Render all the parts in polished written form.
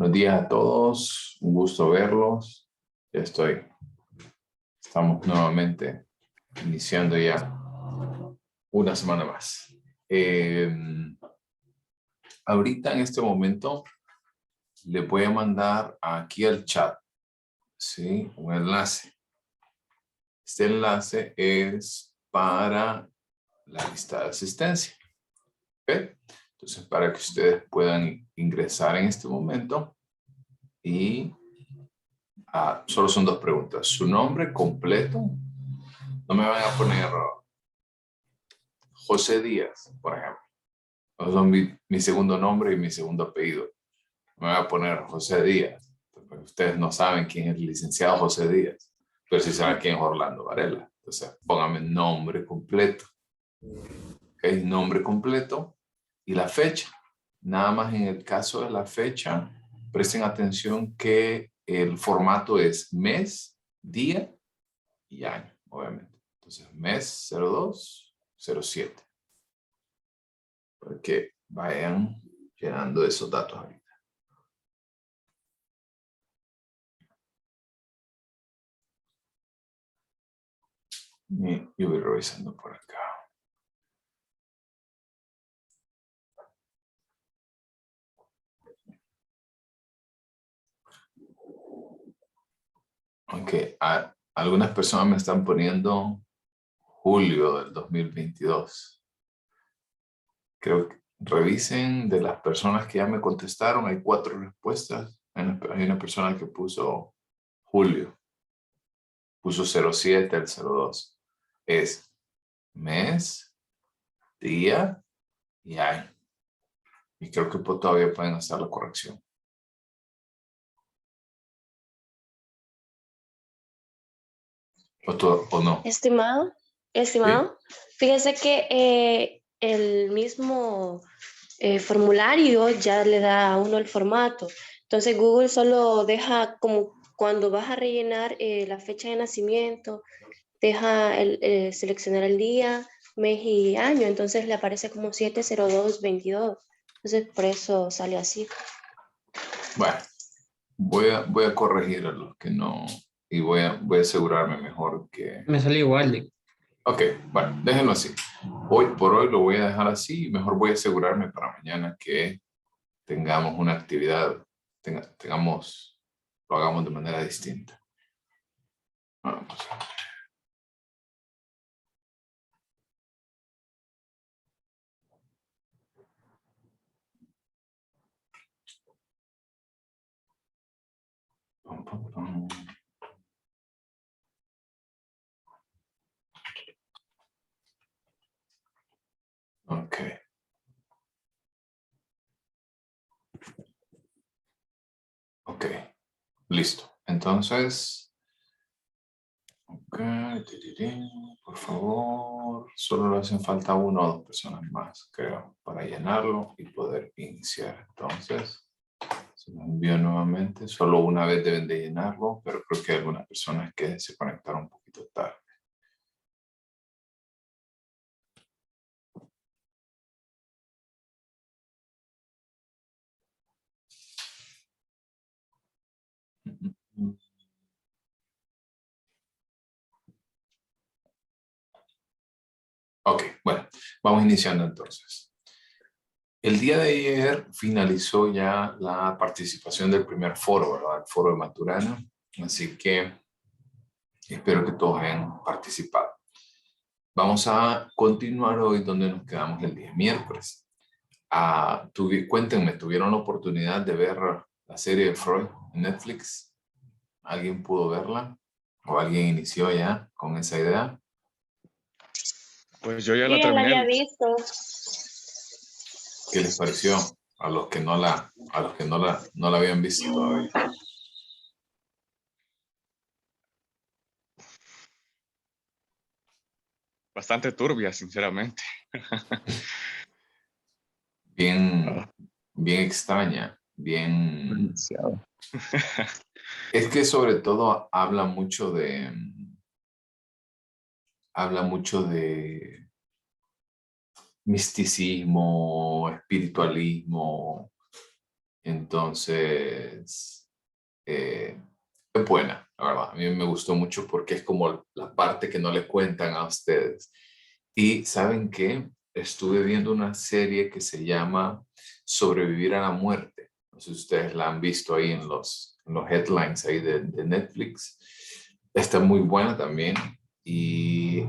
Buenos días a todos, un gusto verlos. Ya estoy. Estamos nuevamente iniciando ya una semana más. Ahorita en este momento le voy a mandar aquí al chat, ¿sí? Un enlace. Este enlace es para la lista de asistencia. ¿Ok? Entonces, para que ustedes puedan ingresar en este momento y solo son dos preguntas. Su nombre completo. No me van a poner José Díaz, por ejemplo. Esos son mi segundo nombre y mi segundo apellido. No me van a poner José Díaz. Porque ustedes no saben quién es el licenciado José Díaz, pero sí saben quién es Orlando Varela. Entonces, póngame nombre completo. ¿Okay? Nombre completo y la fecha. Nada más en el caso de la fecha, presten atención que el formato es mes, día y año, obviamente. Entonces, mes 02-07. Para que vayan llenando esos datos ahorita. Y yo voy revisando por acá. Ok, algunas personas me están poniendo julio del 2022. Creo que revisen de las personas que ya me contestaron, hay 4 respuestas. Hay una persona que puso julio, puso 07 al 02. Es mes, día y año. Y creo que todavía pueden hacer la corrección. ¿O no? Estimado, ¿Sí? fíjese que el mismo formulario ya le da a uno el formato. Entonces Google solo deja como cuando vas a rellenar la fecha de nacimiento, deja seleccionar el día, mes y año. Entonces le aparece como 70222. Entonces por eso sale así. Bueno, voy a corregir a los que no, y voy a asegurarme mejor que... Me sale igual. De... Ok, bueno, déjenlo así. Hoy por hoy lo voy a dejar así y mejor voy a asegurarme para mañana que tengamos una actividad, lo hagamos de manera distinta. Vamos a ver. Pum, pum, pum. Ok. Ok, listo. Entonces, ok, por favor, solo le hacen falta 1 o 2 personas más, creo, para llenarlo y poder iniciar. Entonces, se lo envío nuevamente. Solo una vez deben de llenarlo, pero creo que hay algunas personas que se conectaron un poquito tarde. Ok, bueno, vamos iniciando entonces. El día de ayer finalizó ya la participación del primer foro, ¿verdad? El foro de Maturana. Así que espero que todos hayan participado. Vamos a continuar hoy donde nos quedamos el día miércoles. Cuéntenme, ¿tuvieron la oportunidad de ver la serie de Freud en Netflix? ¿Alguien pudo verla? ¿O alguien inició ya con esa idea? Pues yo ya Yo la ya la había terminé. visto. ¿Qué les pareció a los que no la habían visto todavía? Bastante turbia, sinceramente. Bien, Ah, bien extraña, bien... demasiado. Es que sobre todo habla mucho de misticismo, espiritualismo, Entonces, es buena, la verdad. A mí me gustó mucho porque es como la parte que no le cuentan a ustedes. Y ¿saben qué? Estuve viendo una serie que se llama Sobrevivir a la muerte. No sé si ustedes la han visto ahí en los headlines ahí de Netflix. Está muy buena también. Y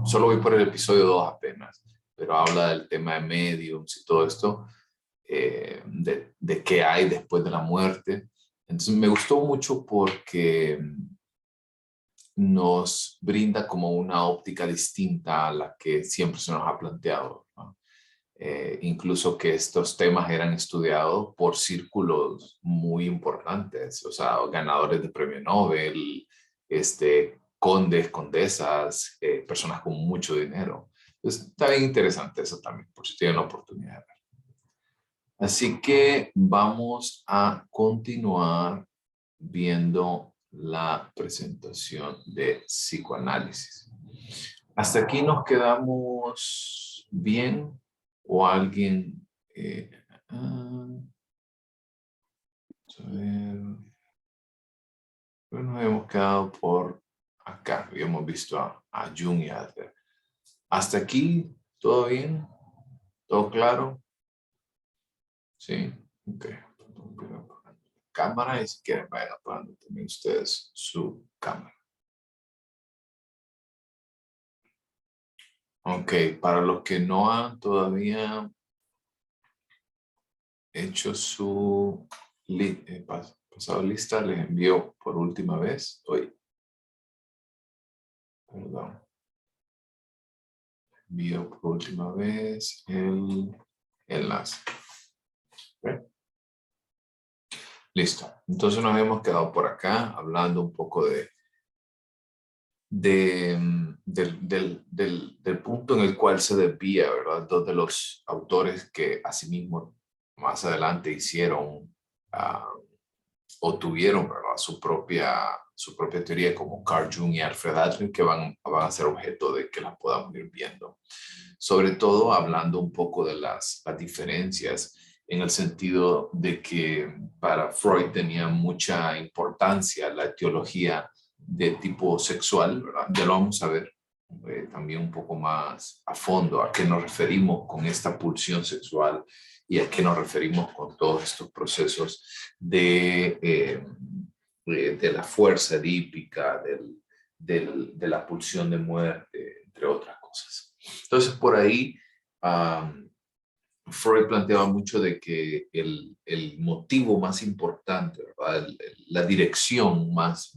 solo voy por el episodio 2 apenas, pero habla del tema de mediums y todo esto, de qué hay después de la muerte. Entonces me gustó mucho porque nos brinda como una óptica distinta a la que siempre se nos ha planteado, ¿no? Incluso que estos temas eran estudiados por círculos muy importantes, o sea, ganadores de premio Nobel, condes, condesas, personas con mucho dinero. Entonces, está bien interesante eso también, por si tienen la oportunidad. Así que vamos a continuar viendo la presentación de psicoanálisis. ¿Hasta aquí nos quedamos bien? ¿O alguien? A ver, nos hemos quedado por acá. Habíamos visto a Jung y a Adler. ¿Hasta aquí todo bien? ¿Todo claro? Sí, ok. Cámara y si quieren vayan apagando también ustedes su cámara. Ok, para los que no han todavía hecho su pasado lista, les envío por última vez hoy. Perdón. Envío por última vez el enlace. ¿Okay? Listo. Entonces nos hemos quedado por acá hablando un poco del punto en el cual se desvía, ¿verdad? Dos de los autores que asimismo más adelante hicieron o tuvieron, ¿verdad? Su propia teoría, como Carl Jung y Alfred Adler, que van a ser objeto de que las podamos ir viendo. Sobre todo hablando un poco de las diferencias, en el sentido de que para Freud tenía mucha importancia la etiología de tipo sexual, ¿verdad? Ya lo vamos a ver también un poco más a fondo, a qué nos referimos con esta pulsión sexual y a qué nos referimos con todos estos procesos de la fuerza edípica, de la pulsión de muerte, entre otras cosas. Entonces, por ahí, Freud planteaba mucho de que el motivo más importante, ¿verdad? La dirección más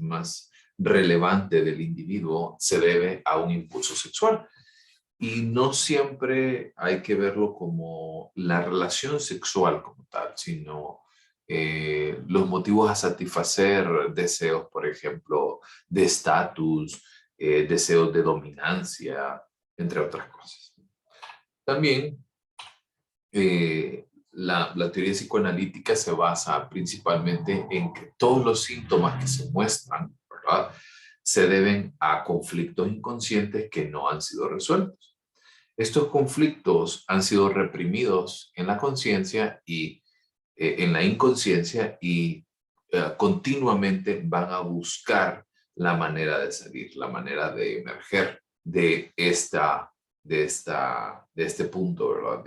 relevante del individuo se debe a un impulso sexual. Y no siempre hay que verlo como la relación sexual como tal, sino los motivos a satisfacer, deseos, por ejemplo, de estatus, deseos de dominancia, entre otras cosas. También la teoría psicoanalítica se basa principalmente en que todos los síntomas que se muestran, ¿verdad?, se deben a conflictos inconscientes que no han sido resueltos. Estos conflictos han sido reprimidos en la conciencia y en la inconsciencia y continuamente van a buscar la manera de salir, la manera de emerger de este punto, ¿verdad?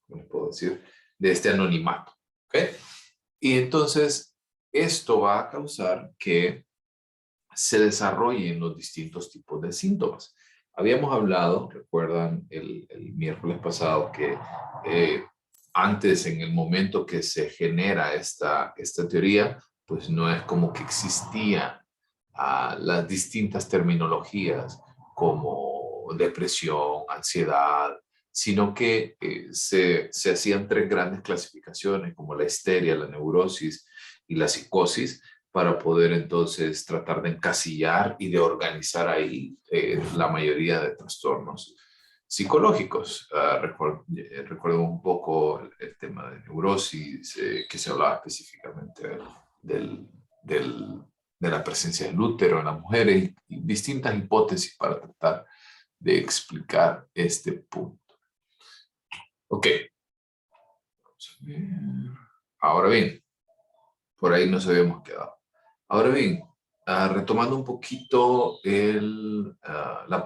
¿Cómo puedo decir? De este anonimato, ¿ok? Y entonces esto va a causar que se desarrollen los distintos tipos de síntomas. Habíamos hablado, recuerdan el miércoles pasado, que antes, en el momento que se genera esta teoría, pues no es como que existían las distintas terminologías como depresión, ansiedad, sino que se hacían tres grandes clasificaciones como la histeria, la neurosis y la psicosis, para poder entonces tratar de encasillar y de organizar ahí la mayoría de trastornos psicológicos. Recuerdo un poco el tema de neurosis, que se hablaba específicamente de la presencia del útero en las mujeres y distintas hipótesis para tratar de explicar este punto. Ok. Vamos a ver. Ahora bien, por ahí nos habíamos quedado. Ahora bien, retomando un poquito la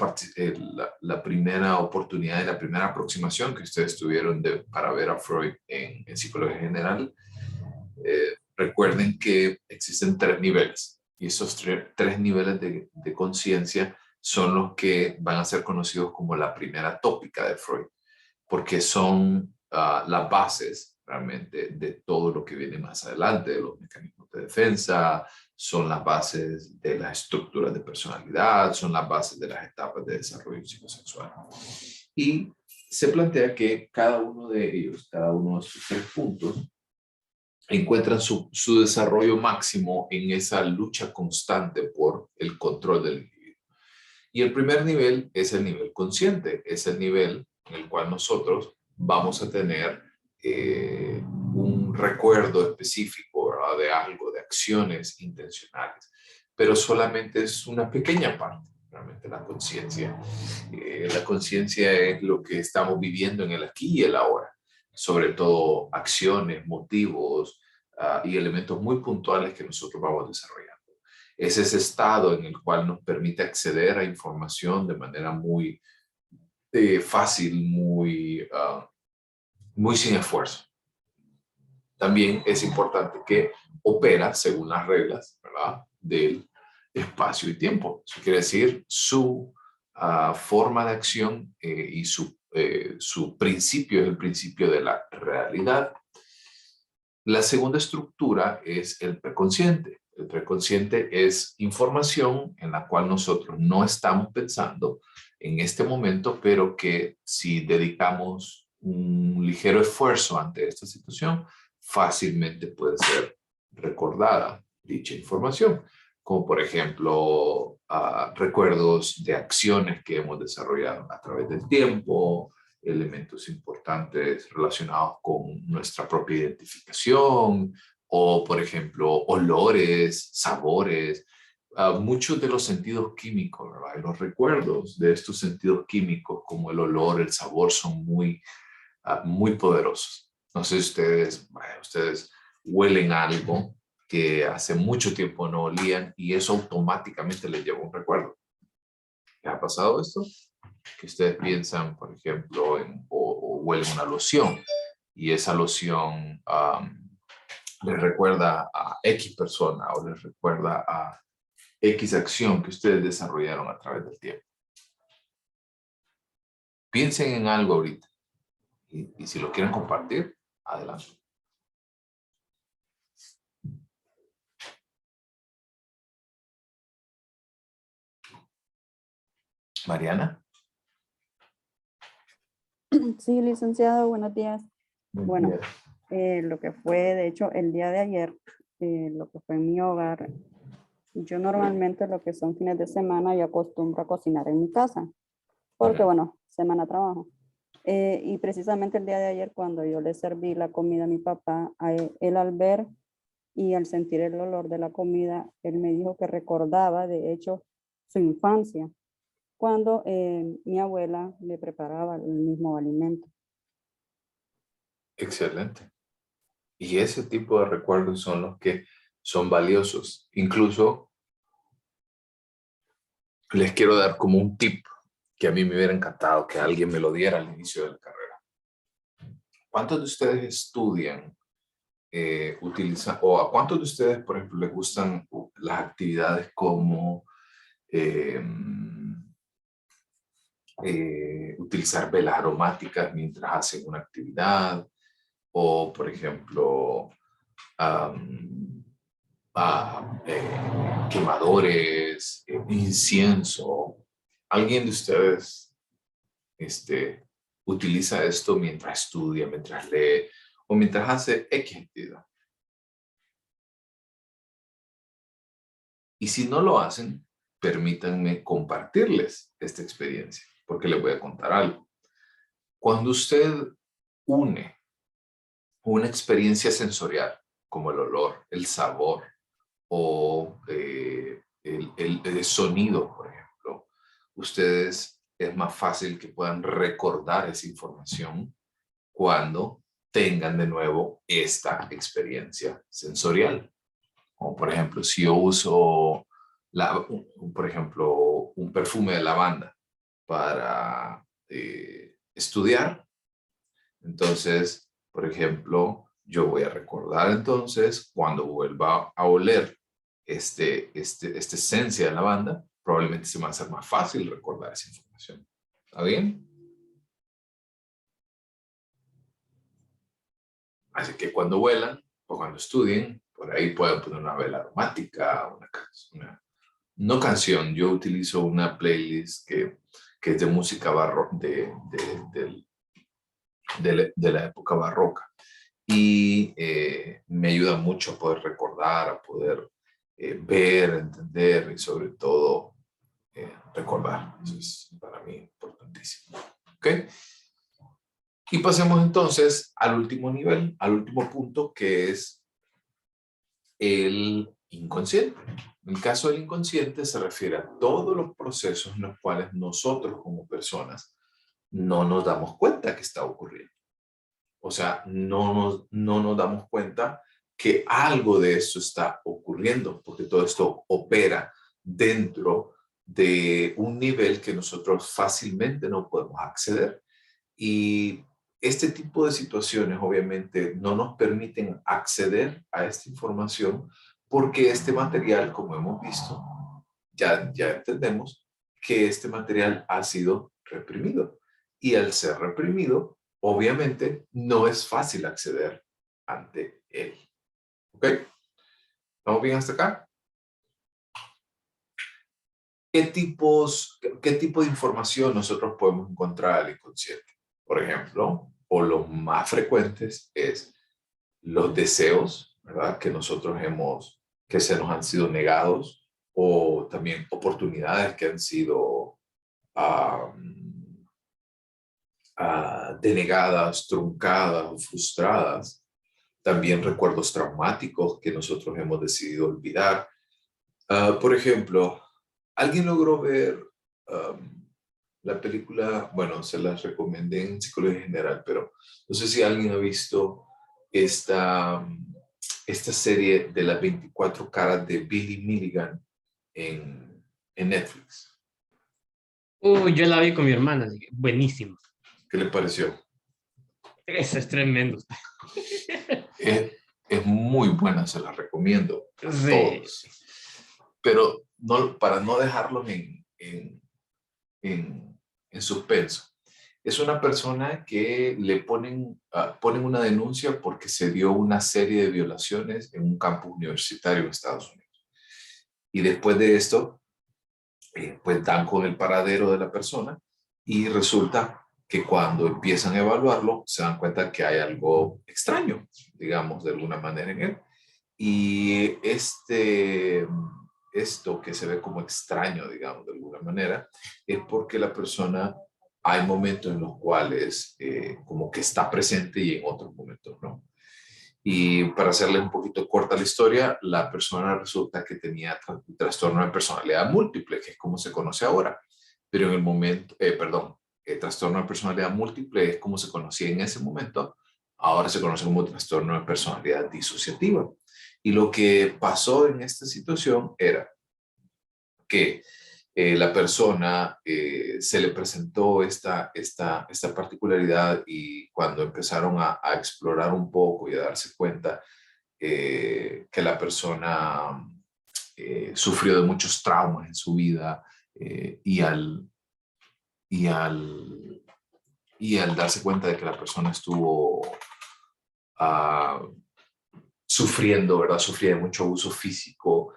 primera oportunidad y la primera aproximación que ustedes tuvieron para ver a Freud en psicología general, recuerden que existen 3 niveles y esos 3 niveles de conciencia son los que van a ser conocidos como la primera tópica de Freud, porque son las bases realmente de todo lo que viene más adelante, de los mecanismos de defensa, son las bases de las estructuras de personalidad, son las bases de las etapas de desarrollo psicosexual. Y se plantea que cada uno de ellos, cada uno de sus 3 puntos, encuentran su desarrollo máximo en esa lucha constante por el control del individuo. Y el primer nivel es el nivel consciente, es el nivel en el cual nosotros vamos a tener un recuerdo específico, ¿verdad? De algo, de acciones intencionales, pero solamente es una pequeña parte, realmente la conciencia. La conciencia es lo que estamos viviendo en el aquí y el ahora, sobre todo acciones, motivos y elementos muy puntuales que nosotros vamos desarrollando. Es ese estado en el cual nos permite acceder a información de manera muy fácil, muy sin esfuerzo. También es importante que opera según las reglas, ¿verdad?, del espacio y tiempo. Eso quiere decir su forma de acción y su principio es el principio de la realidad. La segunda estructura es el preconsciente. El preconsciente es información en la cual nosotros no estamos pensando en este momento, pero que si dedicamos un ligero esfuerzo ante esta situación, fácilmente puede ser recordada dicha información, como por ejemplo recuerdos de acciones que hemos desarrollado a través del tiempo, elementos importantes relacionados con nuestra propia identificación, o por ejemplo, olores, sabores, muchos de los sentidos químicos, ¿verdad? Y los recuerdos de estos sentidos químicos, como el olor, el sabor, son muy poderosos. No sé si ustedes huelen algo que hace mucho tiempo no olían y eso automáticamente les lleva un recuerdo. ¿Les ha pasado esto? Que ustedes piensan, por ejemplo, o huelen una loción y esa loción les recuerda a X persona o les recuerda a X acción que ustedes desarrollaron a través del tiempo. Piensen en algo ahorita y si lo quieren compartir, adelante. Mariana. Sí, licenciado, buenos días. Bueno, Días. lo que fue, de hecho, el día de ayer, lo que fue en mi hogar, yo normalmente lo que son fines de semana yo acostumbro a cocinar en mi casa, porque bueno, semana trabajo. Y precisamente el día de ayer cuando yo le serví la comida a mi papá, él al ver y al sentir el olor de la comida, él me dijo que recordaba, de hecho, su infancia, cuando mi abuela le preparaba el mismo alimento. Excelente. Y ese tipo de recuerdos son los que son valiosos. Incluso les quiero dar como un tip que a mí me hubiera encantado que alguien me lo diera al inicio de la carrera. ¿Cuántos de ustedes estudian, utilizan, o a cuántos de ustedes, por ejemplo, les gustan las actividades como utilizar velas aromáticas mientras hacen una actividad? O, por ejemplo, quemadores, incienso. ¿Alguien de ustedes utiliza esto mientras estudia, mientras lee o mientras hace X actividad? Y si no lo hacen, permítanme compartirles esta experiencia, porque les voy a contar algo. Cuando usted une una experiencia sensorial, como el olor, el sabor o el sonido, por ejemplo, ustedes es más fácil que puedan recordar esa información cuando tengan de nuevo esta experiencia sensorial. Como por ejemplo, si yo uso, por ejemplo, un perfume de lavanda para estudiar, entonces, por ejemplo, yo voy a recordar entonces cuando vuelva a oler esta esencia de lavanda, probablemente se me va a hacer más fácil recordar esa información. ¿Está bien? Así que cuando vuelan o cuando estudien, por ahí pueden poner una vela aromática, no canción. Yo utilizo una playlist que es de música de la época barroca y me ayuda mucho a poder recordar, a poder ver, entender y sobre todo recordar. Eso es para mí importantísimo. ¿Ok? Y pasemos entonces al último nivel, al último punto, que es el inconsciente. En el caso del inconsciente se refiere a todos los procesos en los cuales nosotros como personas no nos damos cuenta que está ocurriendo. O sea, no nos damos cuenta que algo de esto está ocurriendo, porque todo esto opera dentro de un nivel que nosotros fácilmente no podemos acceder. Y este tipo de situaciones obviamente no nos permiten acceder a esta información porque este material, como hemos visto, ya entendemos que este material ha sido reprimido. Y al ser reprimido, obviamente no es fácil acceder ante él. ¿Ok? ¿Estamos bien hasta acá? ¿Qué tipo de información nosotros podemos encontrar al inconsciente? Por ejemplo, o los más frecuentes es los deseos, ¿verdad? Que se nos han sido negados, o también oportunidades que han sido denegadas, truncadas o frustradas. También recuerdos traumáticos que nosotros hemos decidido olvidar. Por ejemplo, ¿alguien logró ver la película? Bueno, se las recomendé en Psicología General, pero no sé si alguien ha visto esta, esta serie de las 24 caras de Billy Milligan en Netflix. Yo la vi con mi hermana, así que buenísimo. ¿Qué le pareció? Eso es tremendo. Es muy buena, se la recomiendo a Sí. todos. Pero no, para no dejarlos en suspenso. Es una persona que le ponen una denuncia porque se dio una serie de violaciones en un campus universitario en Estados Unidos. Y después de esto, pues dan con el paradero de la persona y resulta que cuando empiezan a evaluarlo, se dan cuenta que hay algo extraño, digamos, de alguna manera en él. Y esto que se ve como extraño, digamos, de alguna manera, es porque la persona, hay momentos en los cuales como que está presente y en otros momentos no. Y para hacerle un poquito corta la historia, la persona resulta que tenía trastorno de personalidad múltiple, que es como se conoce ahora. Pero en el momento, trastorno de personalidad múltiple es como se conocía en ese momento, ahora se conoce como trastorno de personalidad disociativa. Y lo que pasó en esta situación era que la persona se le presentó esta particularidad y cuando empezaron a explorar un poco y a darse cuenta que la persona sufrió de muchos traumas en su vida y al darse cuenta de que la persona estuvo sufriendo, ¿verdad? Sufría de mucho abuso físico,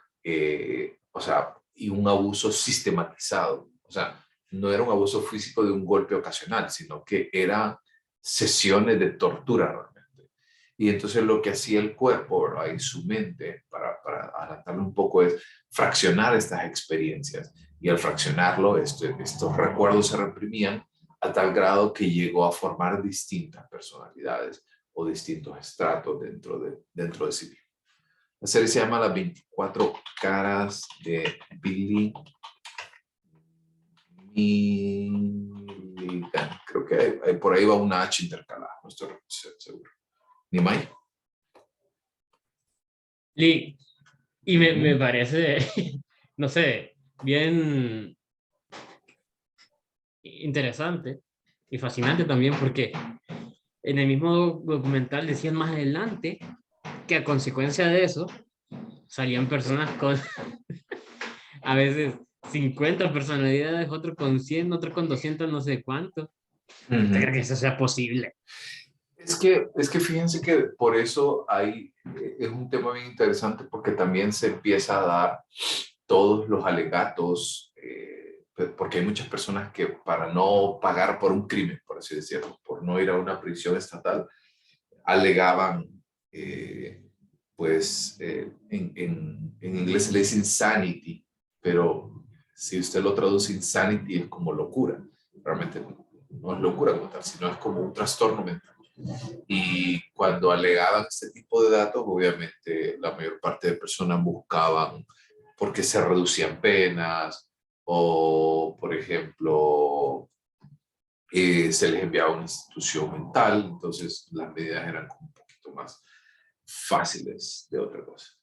o sea, y un abuso sistematizado. O sea, no era un abuso físico de un golpe ocasional, sino que eran sesiones de tortura realmente. Y entonces lo que hacía el cuerpo, ¿verdad? Y su mente, para adelantarlo un poco, es fraccionar estas experiencias. Y al fraccionarlo, estos recuerdos se reprimían a tal grado que llegó a formar distintas personalidades o distintos estratos dentro de sí mismo. La serie se llama Las 24 caras de Billy Milligan. Creo que por ahí va una H intercalada, no estoy seguro. Nimai. Y me parece, no sé, bien interesante y fascinante también porque en el mismo documental decían más adelante que a consecuencia de eso salían personas con a veces 50 personalidades, otro con 100, otro con 200, no sé cuánto. ¿Usted cree que eso sea posible? Es que fíjense que por eso hay, es un tema bien interesante porque también se empieza a dar todos los alegatos, porque hay muchas personas que para no pagar por un crimen, por así decirlo, por no ir a una prisión estatal, alegaban, en inglés se le dice insanity, pero si usted lo traduce insanity es como locura. Realmente no es locura como tal, sino es como un trastorno mental. Y cuando alegaban este tipo de datos, obviamente la mayor parte de personas buscaban porque se reducían penas o, por ejemplo, se les enviaba a una institución mental, entonces las medidas eran como un poquito más fáciles de otra cosa.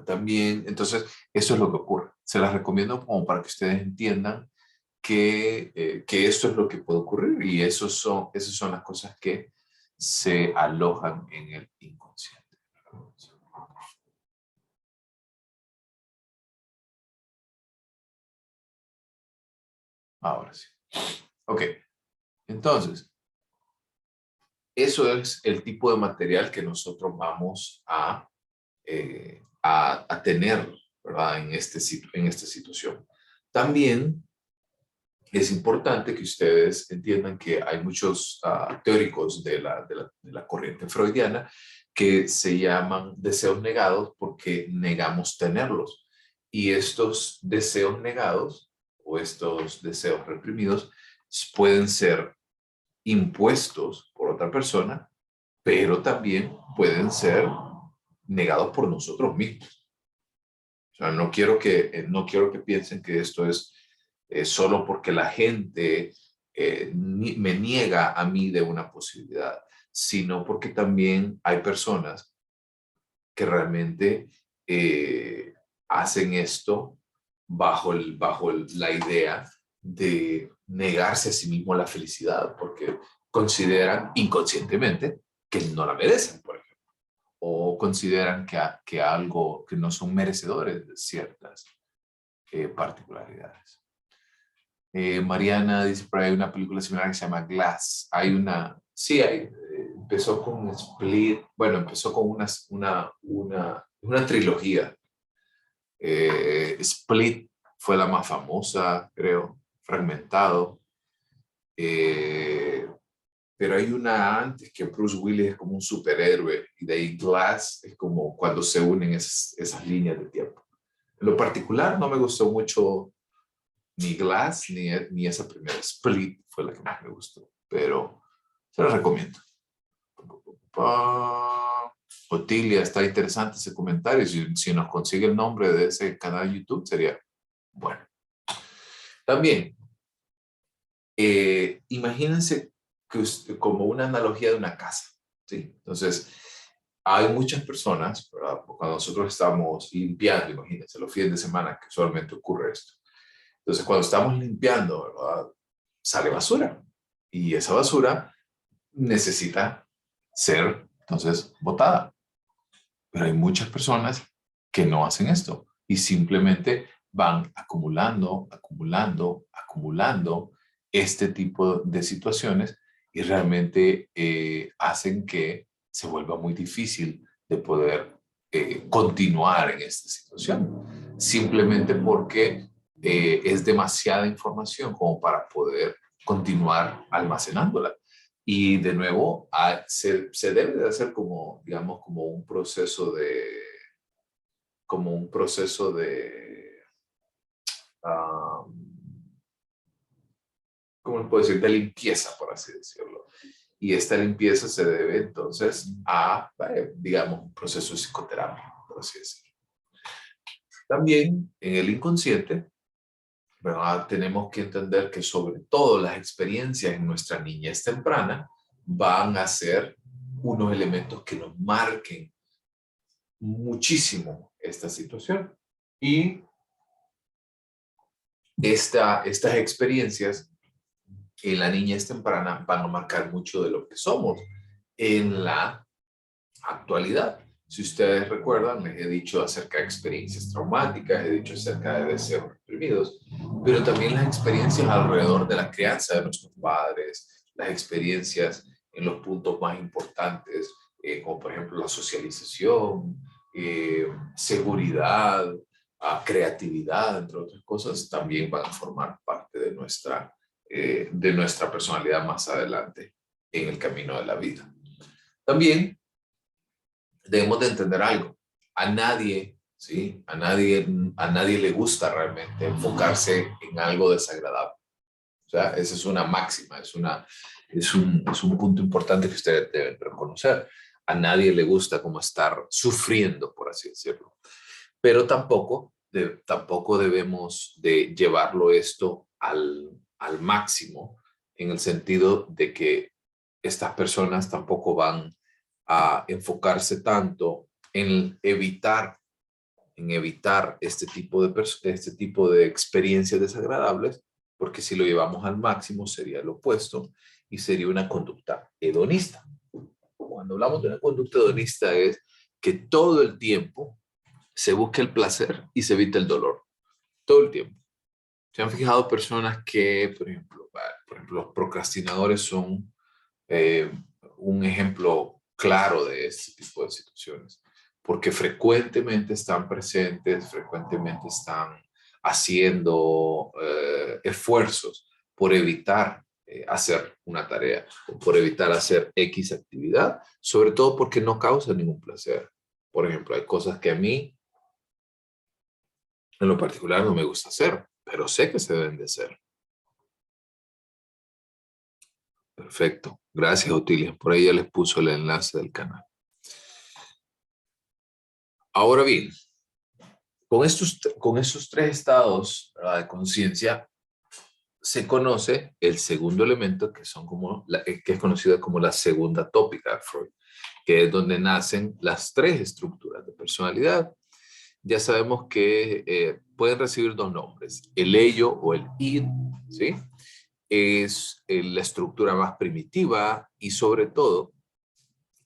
También, entonces, eso es lo que ocurre. Se las recomiendo como para que ustedes entiendan que esto es lo que puede ocurrir y esas son las cosas que se alojan en el inconsciente. Ahora sí. Ok, entonces, eso es el tipo de material que nosotros vamos a tener, ¿verdad? En esta situación. También es importante que ustedes entiendan que hay muchos teóricos de la corriente freudiana que se llaman deseos negados porque negamos tenerlos. Y estos deseos negados o estos deseos reprimidos pueden ser impuestos por otra persona, pero también pueden ser negados por nosotros mismos. O sea, no quiero que piensen que esto es solo porque la gente me niega a mí de una posibilidad, sino porque también hay personas que realmente hacen esto bajo la idea de negarse a sí mismo la felicidad, porque consideran inconscientemente que no la merecen, por ejemplo, o consideran que no son merecedores de ciertas particularidades. Mariana dice por ahí una película similar que se llama Glass. Empezó con Split, bueno, empezó con una trilogía. Split fue la más famosa, creo, Fragmentado. Pero hay una antes que Bruce Willis es como un superhéroe y de ahí Glass es como cuando se unen esas líneas de tiempo. En lo particular no me gustó mucho ni Glass ni esa primera. Split fue la que más me gustó, pero se la recomiendo. Otilia, está interesante ese comentario. Si nos consigue el nombre de ese canal de YouTube sería bueno. También, imagínense que como una analogía de una casa, ¿sí? Entonces, hay muchas personas, ¿verdad? Cuando nosotros estamos limpiando, imagínense, los fines de semana que usualmente ocurre esto. Entonces, cuando estamos limpiando, ¿verdad? Sale basura y esa basura necesita ser, entonces, botada. Pero hay muchas personas que no hacen esto y simplemente van acumulando este tipo de situaciones y realmente hacen que se vuelva muy difícil de poder continuar en esta situación, simplemente porque es demasiada información como para poder continuar almacenándola. Y de nuevo, se debe de hacer como, digamos, como un proceso de, ¿cómo le puedo decir? De limpieza, por así decirlo. Y esta limpieza se debe entonces a, digamos, un proceso de psicoterapia, por así decirlo. También en el inconsciente ¿verdad? Tenemos que entender que sobre todo las experiencias en nuestra niñez temprana van a ser unos elementos que nos marquen muchísimo esta situación. Y estas experiencias en la niñez temprana van a marcar mucho de lo que somos en la actualidad. Si ustedes recuerdan, les he dicho acerca de experiencias traumáticas, he dicho acerca de deseos reprimidos, pero también las experiencias alrededor de la crianza de nuestros padres, las experiencias en los puntos más importantes, como por ejemplo la socialización, seguridad, creatividad, entre otras cosas, también van a formar parte de nuestra personalidad más adelante en el camino de la vida. También debemos de entender algo. A nadie, ¿sí? A nadie le gusta realmente enfocarse en algo desagradable. O sea, esa es una máxima, es un punto importante que ustedes deben reconocer. A nadie le gusta como estar sufriendo, por así decirlo. Pero tampoco debemos de llevarlo esto al máximo, en el sentido de que estas personas tampoco van a enfocarse tanto en evitar este tipo de experiencias desagradables, porque si lo llevamos al máximo sería lo opuesto y sería una conducta hedonista. Cuando hablamos de una conducta hedonista es que todo el tiempo se busca el placer y se evita el dolor. Todo el tiempo. ¿Se han fijado personas que, por ejemplo, los procrastinadores son un ejemplo claro de este tipo de situaciones? Porque frecuentemente están presentes, frecuentemente están haciendo esfuerzos por evitar hacer una tarea, por evitar hacer X actividad, sobre todo porque no causa ningún placer. Por ejemplo, hay cosas que a mí, en lo particular, no me gusta hacer, pero sé que se deben de hacer. Perfecto. Gracias, Otilia. Por ahí ya les puso el enlace del canal. Ahora bien, con estos tres estados, ¿verdad?, de conciencia, se conoce el segundo elemento, que es conocido como la segunda tópica de Freud, que es donde nacen las tres estructuras de personalidad. Ya sabemos que pueden recibir dos nombres, el ello o el id, ¿sí? Es la estructura más primitiva y sobre todo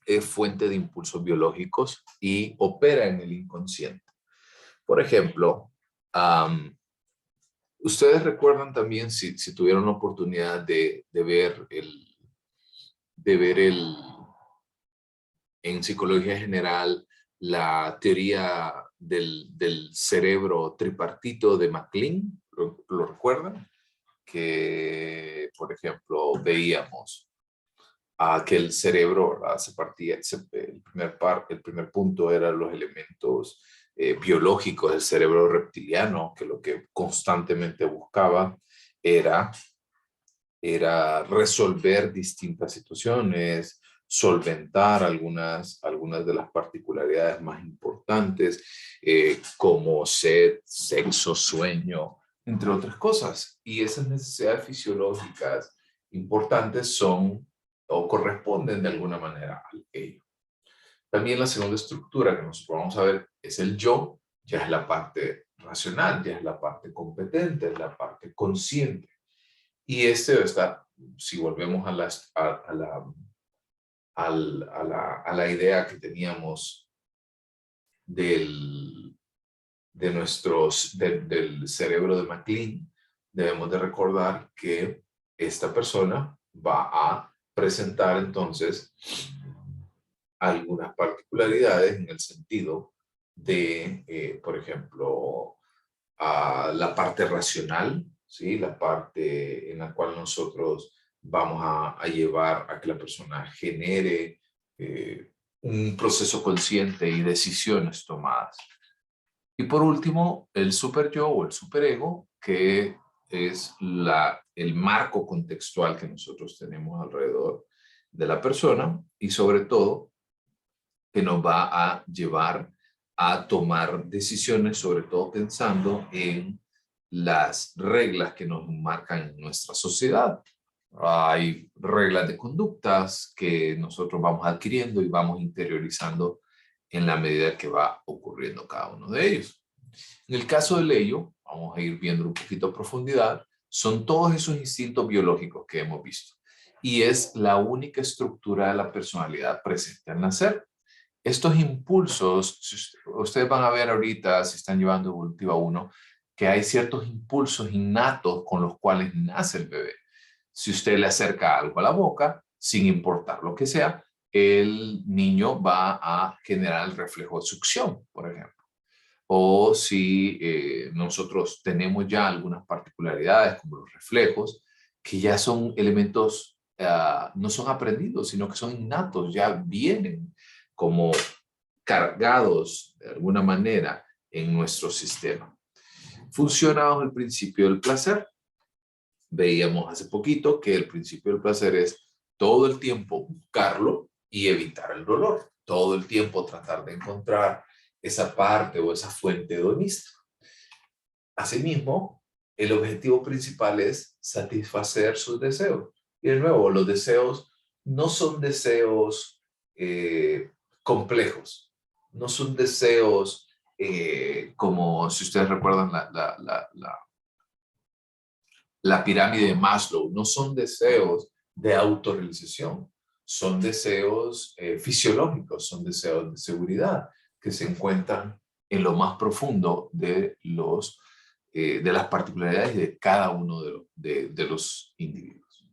es fuente de impulsos biológicos y opera en el inconsciente. Por ejemplo, ustedes recuerdan también, si tuvieron la oportunidad de ver en psicología general la teoría del cerebro tripartito de MacLean, ¿lo recuerdan? Que, por ejemplo, veíamos que el cerebro, ¿verdad?, se partía, el primer punto eran los elementos biológicos del cerebro reptiliano, que lo que constantemente buscaba era resolver distintas situaciones, solventar algunas de las particularidades más importantes, como sed, sexo, sueño, entre otras cosas. Y esas necesidades fisiológicas importantes son o corresponden de alguna manera al ello. También la segunda estructura que nosotros vamos a ver es el yo, ya es la parte racional, ya es la parte competente, es la parte consciente. Y está, si volvemos a la idea que teníamos del cerebro de MacLean, debemos de recordar que esta persona va a presentar entonces algunas particularidades en el sentido de, por ejemplo, la parte racional, ¿sí? La parte en la cual nosotros vamos a llevar a que la persona genere un proceso consciente y decisiones tomadas. Y por último, el superyo o el superego, que es el marco contextual que nosotros tenemos alrededor de la persona y sobre todo que nos va a llevar a tomar decisiones, sobre todo pensando en las reglas que nos marcan en nuestra sociedad. Hay reglas de conductas que nosotros vamos adquiriendo y vamos interiorizando en la medida que va ocurriendo cada uno de ellos. En el caso del ello, vamos a ir viendo un poquito a profundidad, son todos esos instintos biológicos que hemos visto. Y es la única estructura de la personalidad presente al nacer. Estos impulsos, ustedes van a ver ahorita, si están llevando evolutiva 1, que hay ciertos impulsos innatos con los cuales nace el bebé. Si usted le acerca algo a la boca, sin importar lo que sea, el niño va a generar el reflejo de succión, por ejemplo. O si nosotros tenemos ya algunas particularidades como los reflejos, que ya son elementos, no son aprendidos, sino que son innatos, ya vienen como cargados de alguna manera en nuestro sistema. Funciona bajo el principio del placer. Veíamos hace poquito que el principio del placer es todo el tiempo buscarlo y evitar el dolor. Todo el tiempo tratar de encontrar esa parte o esa fuente hedonista. Asimismo, el objetivo principal es satisfacer sus deseos. Y de nuevo, los deseos no son deseos complejos. No son deseos como, si ustedes recuerdan la pirámide de Maslow, no son deseos de autorrealización. Son deseos fisiológicos, son deseos de seguridad que se encuentran en lo más profundo de las particularidades de cada uno de los individuos.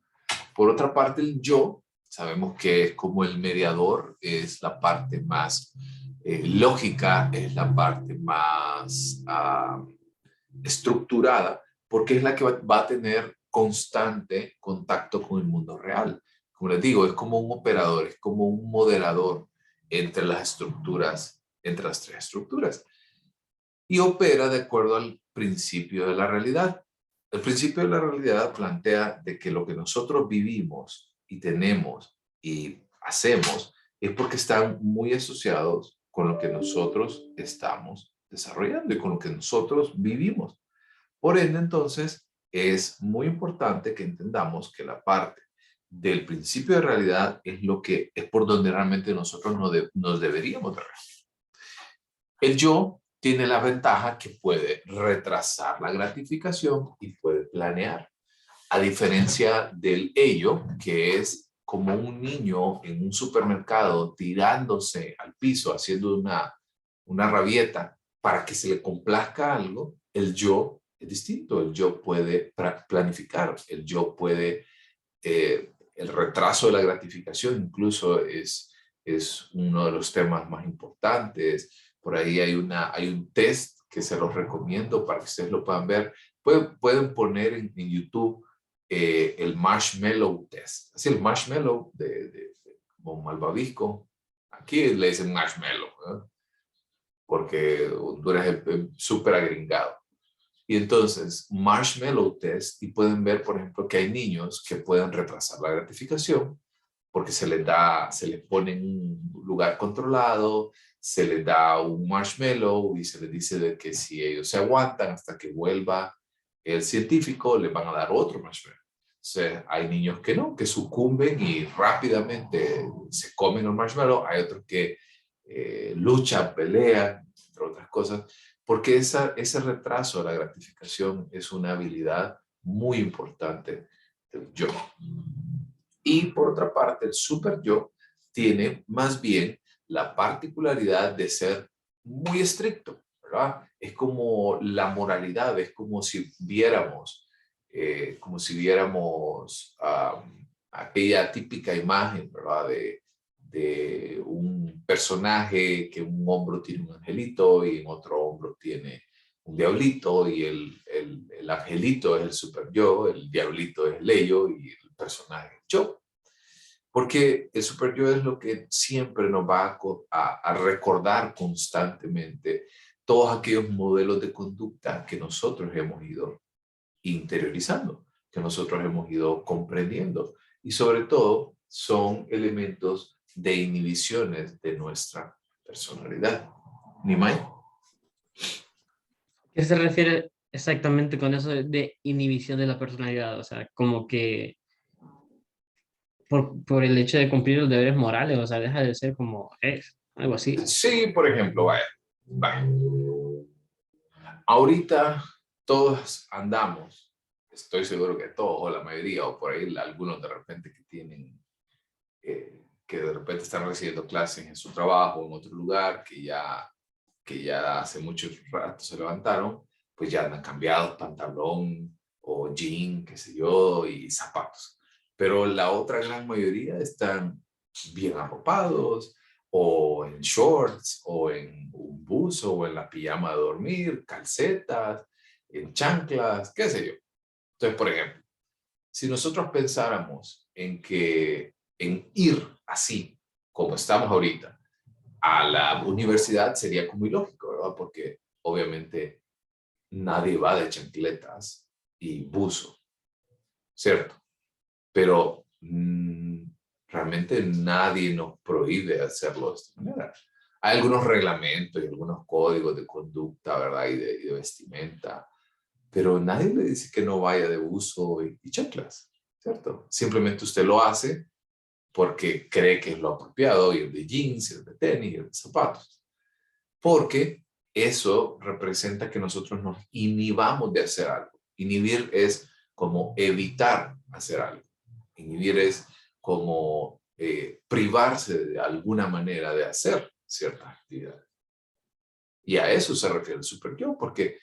Por otra parte, el yo, sabemos que es como el mediador, es la parte más lógica, es la parte más estructurada, porque es la que va a tener constante contacto con el mundo real. Como les digo, es como un operador, es como un moderador entre las estructuras, entre las tres estructuras. Y opera de acuerdo al principio de la realidad. El principio de la realidad plantea de que lo que nosotros vivimos y tenemos y hacemos es porque están muy asociados con lo que nosotros estamos desarrollando y con lo que nosotros vivimos. Por ende, entonces, es muy importante que entendamos que la parte del principio de realidad es por donde realmente nosotros nos deberíamos de regir. El yo tiene la ventaja que puede retrasar la gratificación y puede planear. A diferencia del ello, que es como un niño en un supermercado tirándose al piso, haciendo una rabieta para que se le complazca algo, el yo es distinto. El yo puede planificar, el yo puede... el retraso de la gratificación incluso es uno de los temas más importantes. Por ahí hay un test que se los recomiendo para que ustedes lo puedan ver. Pueden poner en YouTube el marshmallow test. Así el marshmallow como malvavisco. Aquí le dicen marshmallow, ¿eh? Porque Honduras es súper agringado. Y entonces, marshmallow test, y pueden ver, por ejemplo, que hay niños que pueden retrasar la gratificación porque se les pone en un lugar controlado, se les da un marshmallow y se les dice de que si ellos se aguantan hasta que vuelva el científico, les van a dar otro marshmallow. O sea, hay niños que no, que sucumben y rápidamente se comen el marshmallow. Hay otros que luchan, pelean, entre otras cosas. Porque ese retraso de la gratificación es una habilidad muy importante del yo. Y por otra parte, el super yo tiene más bien la particularidad de ser muy estricto, ¿verdad? Es como la moralidad, es como si viéramos aquella típica imagen, ¿verdad? De un personaje que en un hombro tiene un angelito y en otro hombro tiene un diablito, y el angelito es el super yo, el diablito es el ello y el personaje es yo. Porque el super yo es lo que siempre nos va a recordar constantemente todos aquellos modelos de conducta que nosotros hemos ido interiorizando, que nosotros hemos ido comprendiendo, y sobre todo son elementos de inhibiciones de nuestra personalidad. ¿Nimai? ¿Qué se refiere exactamente con eso de inhibición de la personalidad, o sea, como que por el hecho de cumplir los deberes morales, o sea, deja de ser como es, algo así. Sí, por ejemplo, vaya, vaya. Ahorita todos andamos, estoy seguro que todos, o la mayoría, o por ahí algunos de repente que tienen, que de repente están recibiendo clases en su trabajo, en otro lugar, que ya hace mucho rato se levantaron, pues ya andan cambiados, pantalón o jean, qué sé yo, y zapatos. Pero la otra gran mayoría están bien arropados, o en shorts, o en un buzo, o en la pijama de dormir, calcetas, en chanclas, qué sé yo. Entonces, por ejemplo, si nosotros pensáramos en ir así, como estamos ahorita, a la universidad sería como ilógico, ¿verdad? Porque obviamente nadie va de chancletas y buzo, ¿cierto? Pero realmente nadie nos prohíbe hacerlo de esta manera. Hay algunos reglamentos y algunos códigos de conducta, ¿verdad? Y de vestimenta, pero nadie le dice que no vaya de buzo y chanclas, ¿cierto? Simplemente usted lo hace porque cree que es lo apropiado, ir de jeans, ir de tenis, ir de zapatos. Porque eso representa que nosotros nos inhibamos de hacer algo. Inhibir es como evitar hacer algo. Inhibir es como privarse de alguna manera de hacer ciertas actividades. Y a eso se refiere el super yo, porque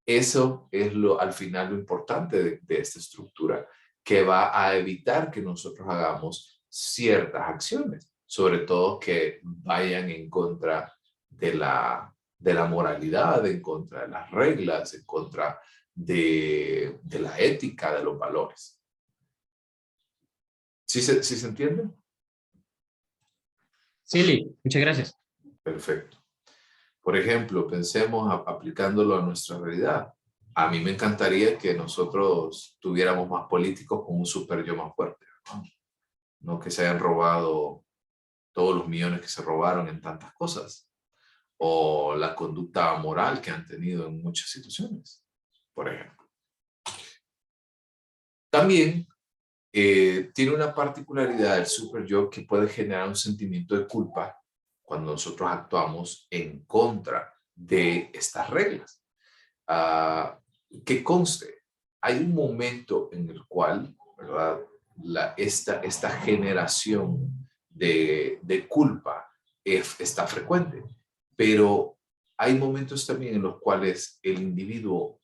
eso es al final lo importante de esta estructura, que va a evitar que nosotros hagamos ciertas acciones, sobre todo que vayan en contra de la moralidad, en contra de las reglas, en contra de la ética, de los valores. ¿Sí se entiende? Sí, Lee, muchas gracias. Perfecto. Por ejemplo, pensemos aplicándolo a nuestra realidad. A mí me encantaría que nosotros tuviéramos más políticos con un super yo más fuerte, ¿no? No que se hayan robado todos los millones que se robaron en tantas cosas, o la conducta moral que han tenido en muchas situaciones, por ejemplo. También tiene una particularidad el super yo que puede generar un sentimiento de culpa cuando nosotros actuamos en contra de estas reglas. Que conste, hay un momento en el cual, ¿verdad? Esta generación de culpa está frecuente, pero hay momentos también en los cuales el individuo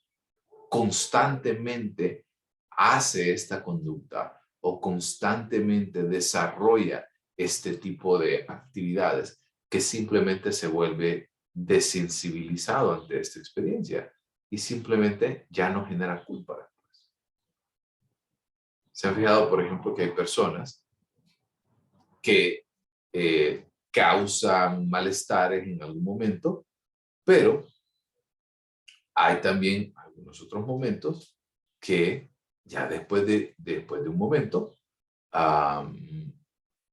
constantemente hace esta conducta o constantemente desarrolla este tipo de actividades que simplemente se vuelve desensibilizado ante esta experiencia y simplemente ya no genera culpa después. Se han fijado, por ejemplo, que hay personas que causan malestares en algún momento, pero hay también algunos otros momentos que ya después de un momento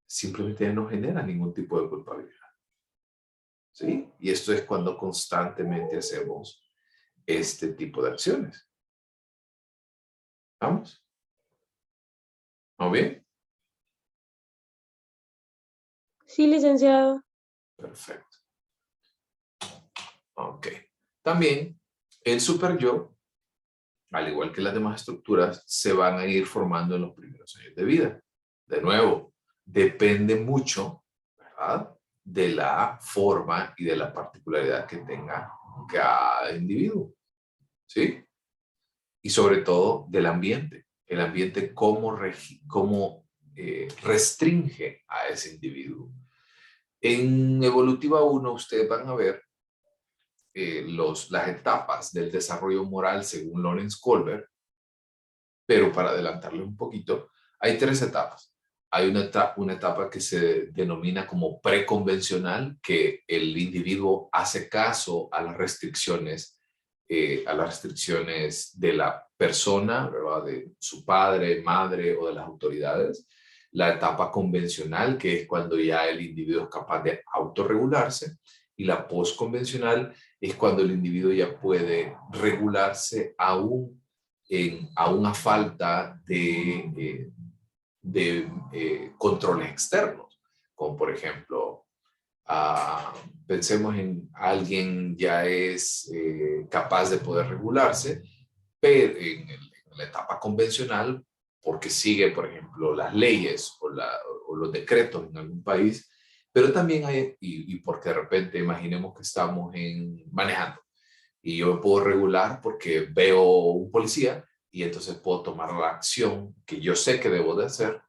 simplemente ya no genera ningún tipo de culpabilidad. ¿Sí? Y esto es cuando constantemente hacemos este tipo de acciones. ¿Vamos? ¿Muy bien? Sí, licenciado. Perfecto. Ok. También el super yo, al igual que las demás estructuras, se van a ir formando en los primeros años de vida. De nuevo, depende mucho, ¿verdad?, de la forma y de la particularidad que tenga cada individuo. ¿Sí? Y sobre todo del ambiente. El ambiente cómo restringe a ese individuo. En Evolutiva 1 ustedes van a ver las etapas del desarrollo moral según Lawrence Kohlberg, pero para adelantarle un poquito, hay 3 etapas. Hay una etapa que se denomina como preconvencional, que el individuo hace caso a las restricciones de la persona, ¿verdad?, de su padre, madre o de las autoridades. La etapa convencional, que es cuando ya el individuo es capaz de autorregularse. Y la postconvencional es cuando el individuo ya puede regularse aún a falta de controles externos, como por ejemplo, pensemos en alguien ya es capaz de poder regularse, pero en la etapa convencional, porque sigue, por ejemplo, las leyes o los decretos en algún país, pero también hay, y porque de repente imaginemos que estamos manejando, y yo me puedo regular porque veo un policía, y entonces puedo tomar la acción que yo sé que debo de hacer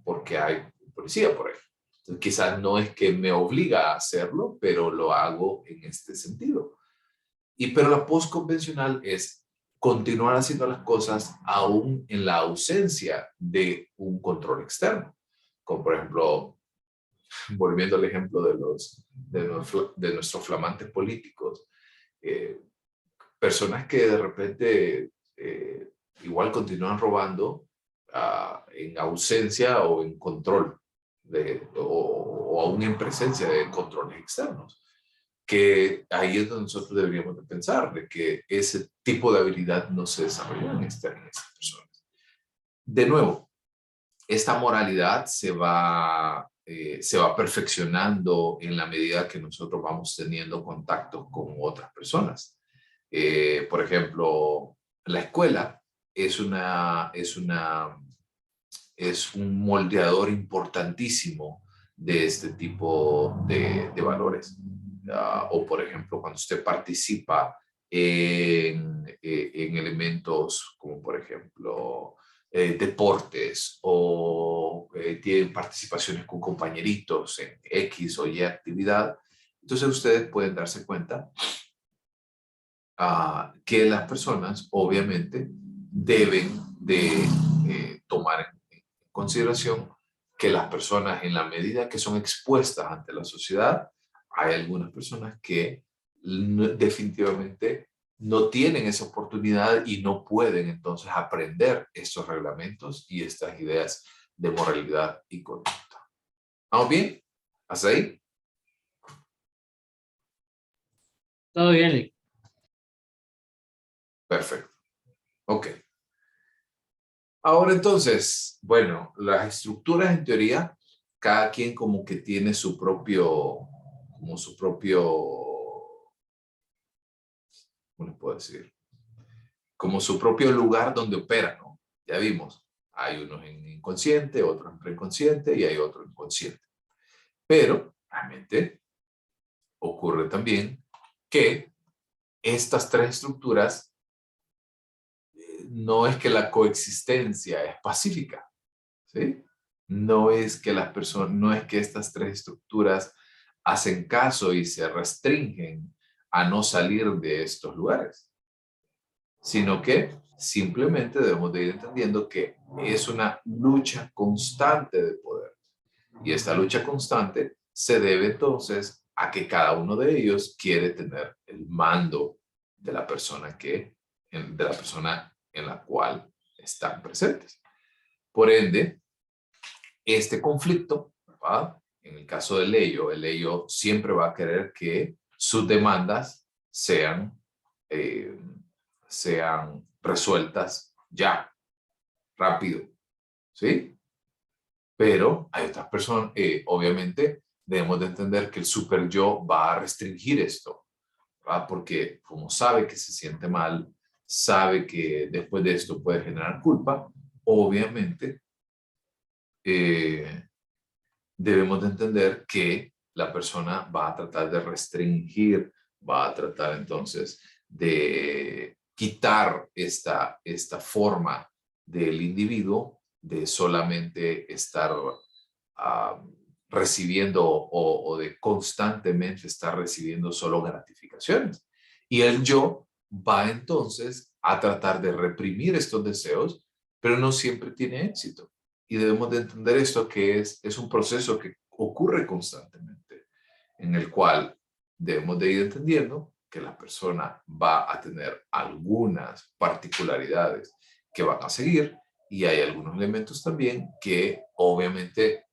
porque hay un policía por ahí. Entonces, quizás no es que me obliga a hacerlo, pero lo hago en este sentido. Pero la postconvencional es continuar haciendo las cosas aún en la ausencia de un control externo. Como por ejemplo, volviendo al ejemplo de nuestros flamantes políticos, personas que de repente igual continúan robando en ausencia o en control o aún en presencia de controles externos, que ahí es donde nosotros deberíamos de pensar de que ese tipo de habilidad no se desarrolló en esas personas. De nuevo, esta moralidad se va perfeccionando en la medida que nosotros vamos teniendo contacto con otras personas. Por ejemplo, la escuela es un moldeador importantísimo de este tipo de valores. O por ejemplo, cuando usted participa en elementos como por ejemplo deportes o tienen participaciones con compañeritos en X o Y actividad, entonces ustedes pueden darse cuenta que las personas obviamente deben de tomar en consideración que las personas, en la medida que son expuestas ante la sociedad, hay algunas personas que definitivamente no tienen esa oportunidad y no pueden entonces aprender estos reglamentos y estas ideas de moralidad y conducta. ¿Vamos bien? ¿Hasta ahí? Todo bien, Lick. Perfecto. Ok. Ahora entonces, bueno, las estructuras en teoría, cada quien como que tiene su propio, ¿cómo les puedo decir? Como su propio lugar donde opera, ¿no? Ya vimos, hay unos en inconsciente, otros en preinconsciente y hay otros en consciente. Pero realmente ocurre también que estas tres estructuras no es que la coexistencia es pacífica, ¿sí? No es que no es que estas tres estructuras hacen caso y se restringen a no salir de estos lugares, sino que simplemente debemos de ir entendiendo que es una lucha constante de poder. Y esta lucha constante se debe entonces a que cada uno de ellos quiere tener el mando de la persona en la cual están presentes. Por ende, este conflicto, ¿verdad? En el caso del el ello siempre va a querer que sus demandas sean resueltas ya, rápido, ¿sí? Pero hay otras personas, obviamente, debemos de entender que el super yo va a restringir esto, ¿verdad? Porque como sabe que se siente mal, sabe que después de esto puede generar culpa, obviamente debemos de entender que la persona va a tratar de restringir, va a tratar entonces de quitar esta forma del individuo de solamente estar recibiendo o de constantemente estar recibiendo solo gratificaciones. Y el yo va entonces a tratar de reprimir estos deseos, pero no siempre tiene éxito. Y debemos de entender esto, que es un proceso que ocurre constantemente, en el cual debemos de ir entendiendo que la persona va a tener algunas particularidades que van a seguir, y hay algunos elementos también que obviamente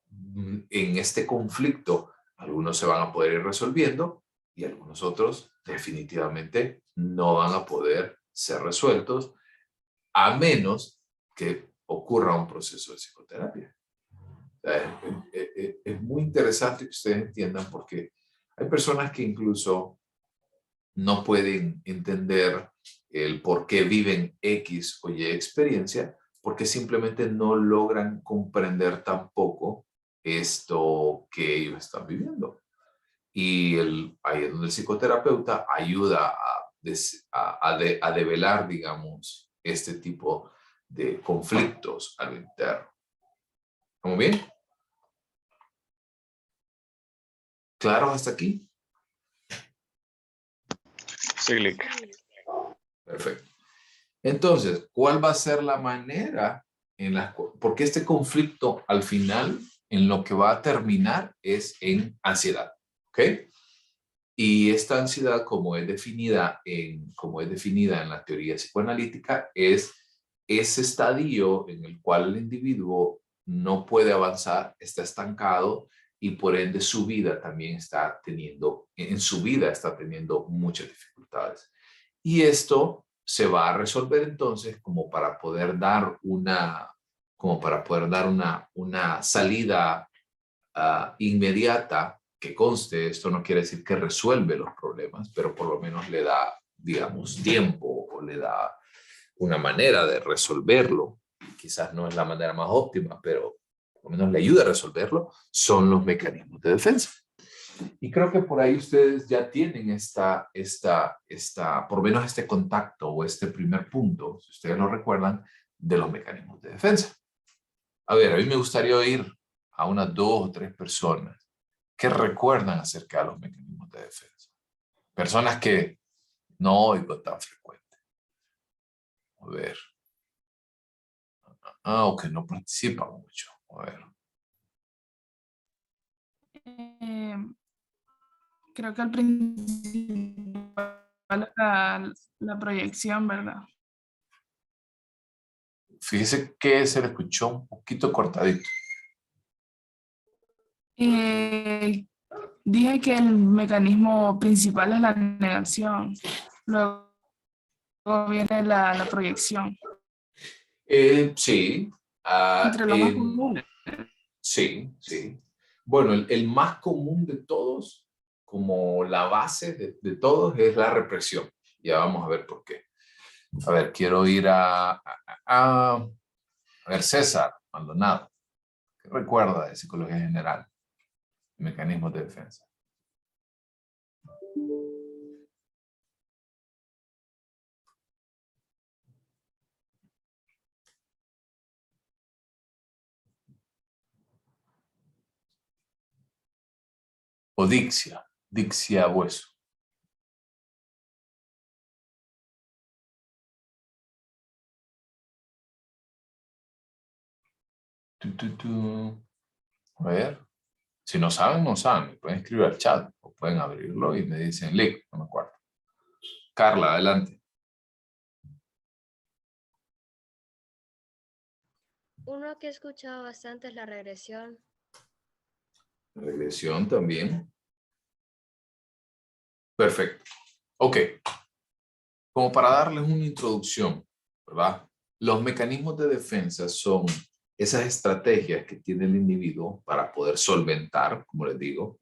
en este conflicto algunos se van a poder ir resolviendo y algunos otros definitivamente no van a poder ser resueltos a menos que ocurra un proceso de psicoterapia. Es muy interesante que ustedes entiendan porque hay personas que incluso no pueden entender el por qué viven X o Y experiencia porque simplemente no logran comprender tampoco esto que ellos están viviendo. Y ahí es donde el psicoterapeuta ayuda a develar, digamos, este tipo de conflictos a lo interno. ¿Estamos bien? ¿Claro hasta aquí? Sí, Lick. Perfecto. Entonces, ¿cuál va a ser la manera en la cual, porque este conflicto al final en lo que va a terminar es en ansiedad, ¿ok? Y esta ansiedad, como es definida en la teoría psicoanalítica, es ese estadio en el cual el individuo no puede avanzar, está estancado y por ende su vida también en su vida está teniendo muchas dificultades. Y esto se va a resolver entonces como para poder dar una salida inmediata que conste. Esto no quiere decir que resuelve los problemas, pero por lo menos le da, digamos, tiempo o le da una manera de resolverlo. Quizás no es la manera más óptima, pero por lo menos le ayuda a resolverlo, son los mecanismos de defensa. Y creo que por ahí ustedes ya tienen por lo menos este contacto o este primer punto, si ustedes lo recuerdan, de los mecanismos de defensa. A ver, a mí me gustaría oír a unas 2 o 3 personas que recuerdan acerca de los mecanismos de defensa. Personas que no oigo tan frecuente. A ver. O que no participan mucho. A ver. Creo que al principal la proyección, ¿verdad? Fíjese que se le escuchó un poquito cortadito. Dije que el mecanismo principal es la negación. Luego viene la proyección. Sí. Entre lo más común. Sí, sí. Bueno, el más común de todos, como la base de todos, es la represión. Ya vamos a ver por qué. A ver, quiero ir a ver, César Maldonado. ¿Qué recuerda de psicología general? Mecanismos de defensa. O Dixia Hueso. A ver, si no saben, no saben. Pueden escribir al chat o pueden abrirlo y me dicen, Lick, no me acuerdo. Carla, adelante. Uno que he escuchado bastante es la regresión. Regresión también. Perfecto. Ok. Como para darles una introducción, ¿verdad? Los mecanismos de defensa son esas estrategias que tiene el individuo para poder solventar, como les digo,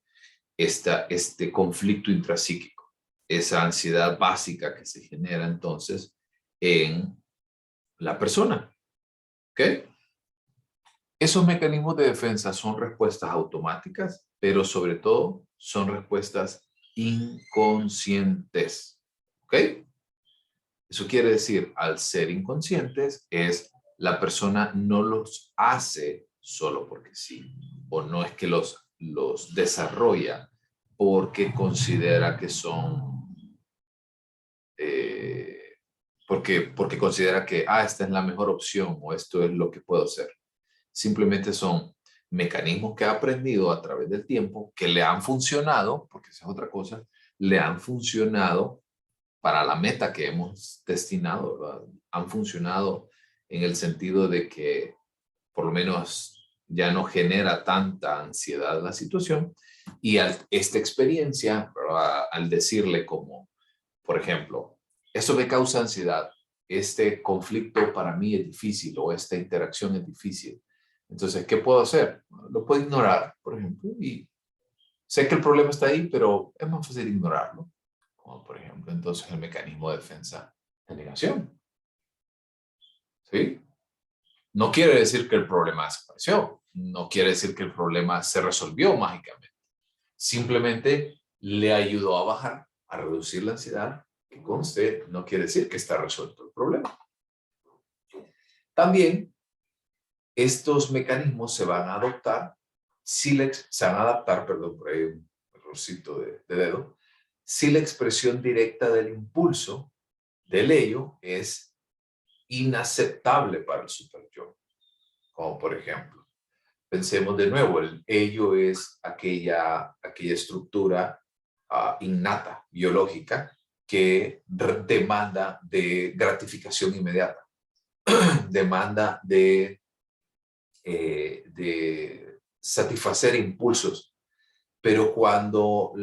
este conflicto intrapsíquico, esa ansiedad básica que se genera entonces en la persona. ¿Ok? Esos mecanismos de defensa son respuestas automáticas, pero sobre todo son respuestas inconscientes. ¿Ok? Eso quiere decir, al ser inconscientes, la persona no los hace solo porque sí, o no es que los desarrolla porque considera que son, porque considera que, esta es la mejor opción o esto es lo que puedo hacer. Simplemente son mecanismos que ha aprendido a través del tiempo, que le han funcionado, porque esa es otra cosa, le han funcionado para la meta que hemos destinado, ¿verdad? Han funcionado en el sentido de que por lo menos ya no genera tanta ansiedad la situación Y esta experiencia, ¿verdad? Al decirle como, por ejemplo, eso me causa ansiedad, este conflicto para mí es difícil o esta interacción es difícil. Entonces, ¿qué puedo hacer? Lo puedo ignorar, por ejemplo, y sé que el problema está ahí, pero es más fácil ignorarlo. Como por ejemplo, entonces el mecanismo de defensa de negación. ¿Sí? No quiere decir que el problema desapareció. No quiere decir que el problema se resolvió mágicamente. Simplemente le ayudó a bajar, a reducir la ansiedad, que conste, no quiere decir que está resuelto el problema. También, estos mecanismos se van a adoptar, se van a adaptar, perdón, por ahí un errorcito de dedo, si la expresión directa del impulso del ello es inaceptable para el superyo. Como por ejemplo, pensemos de nuevo, el ello es aquella estructura innata, biológica, que demanda de gratificación inmediata, demanda de satisfacer impulsos, pero cuando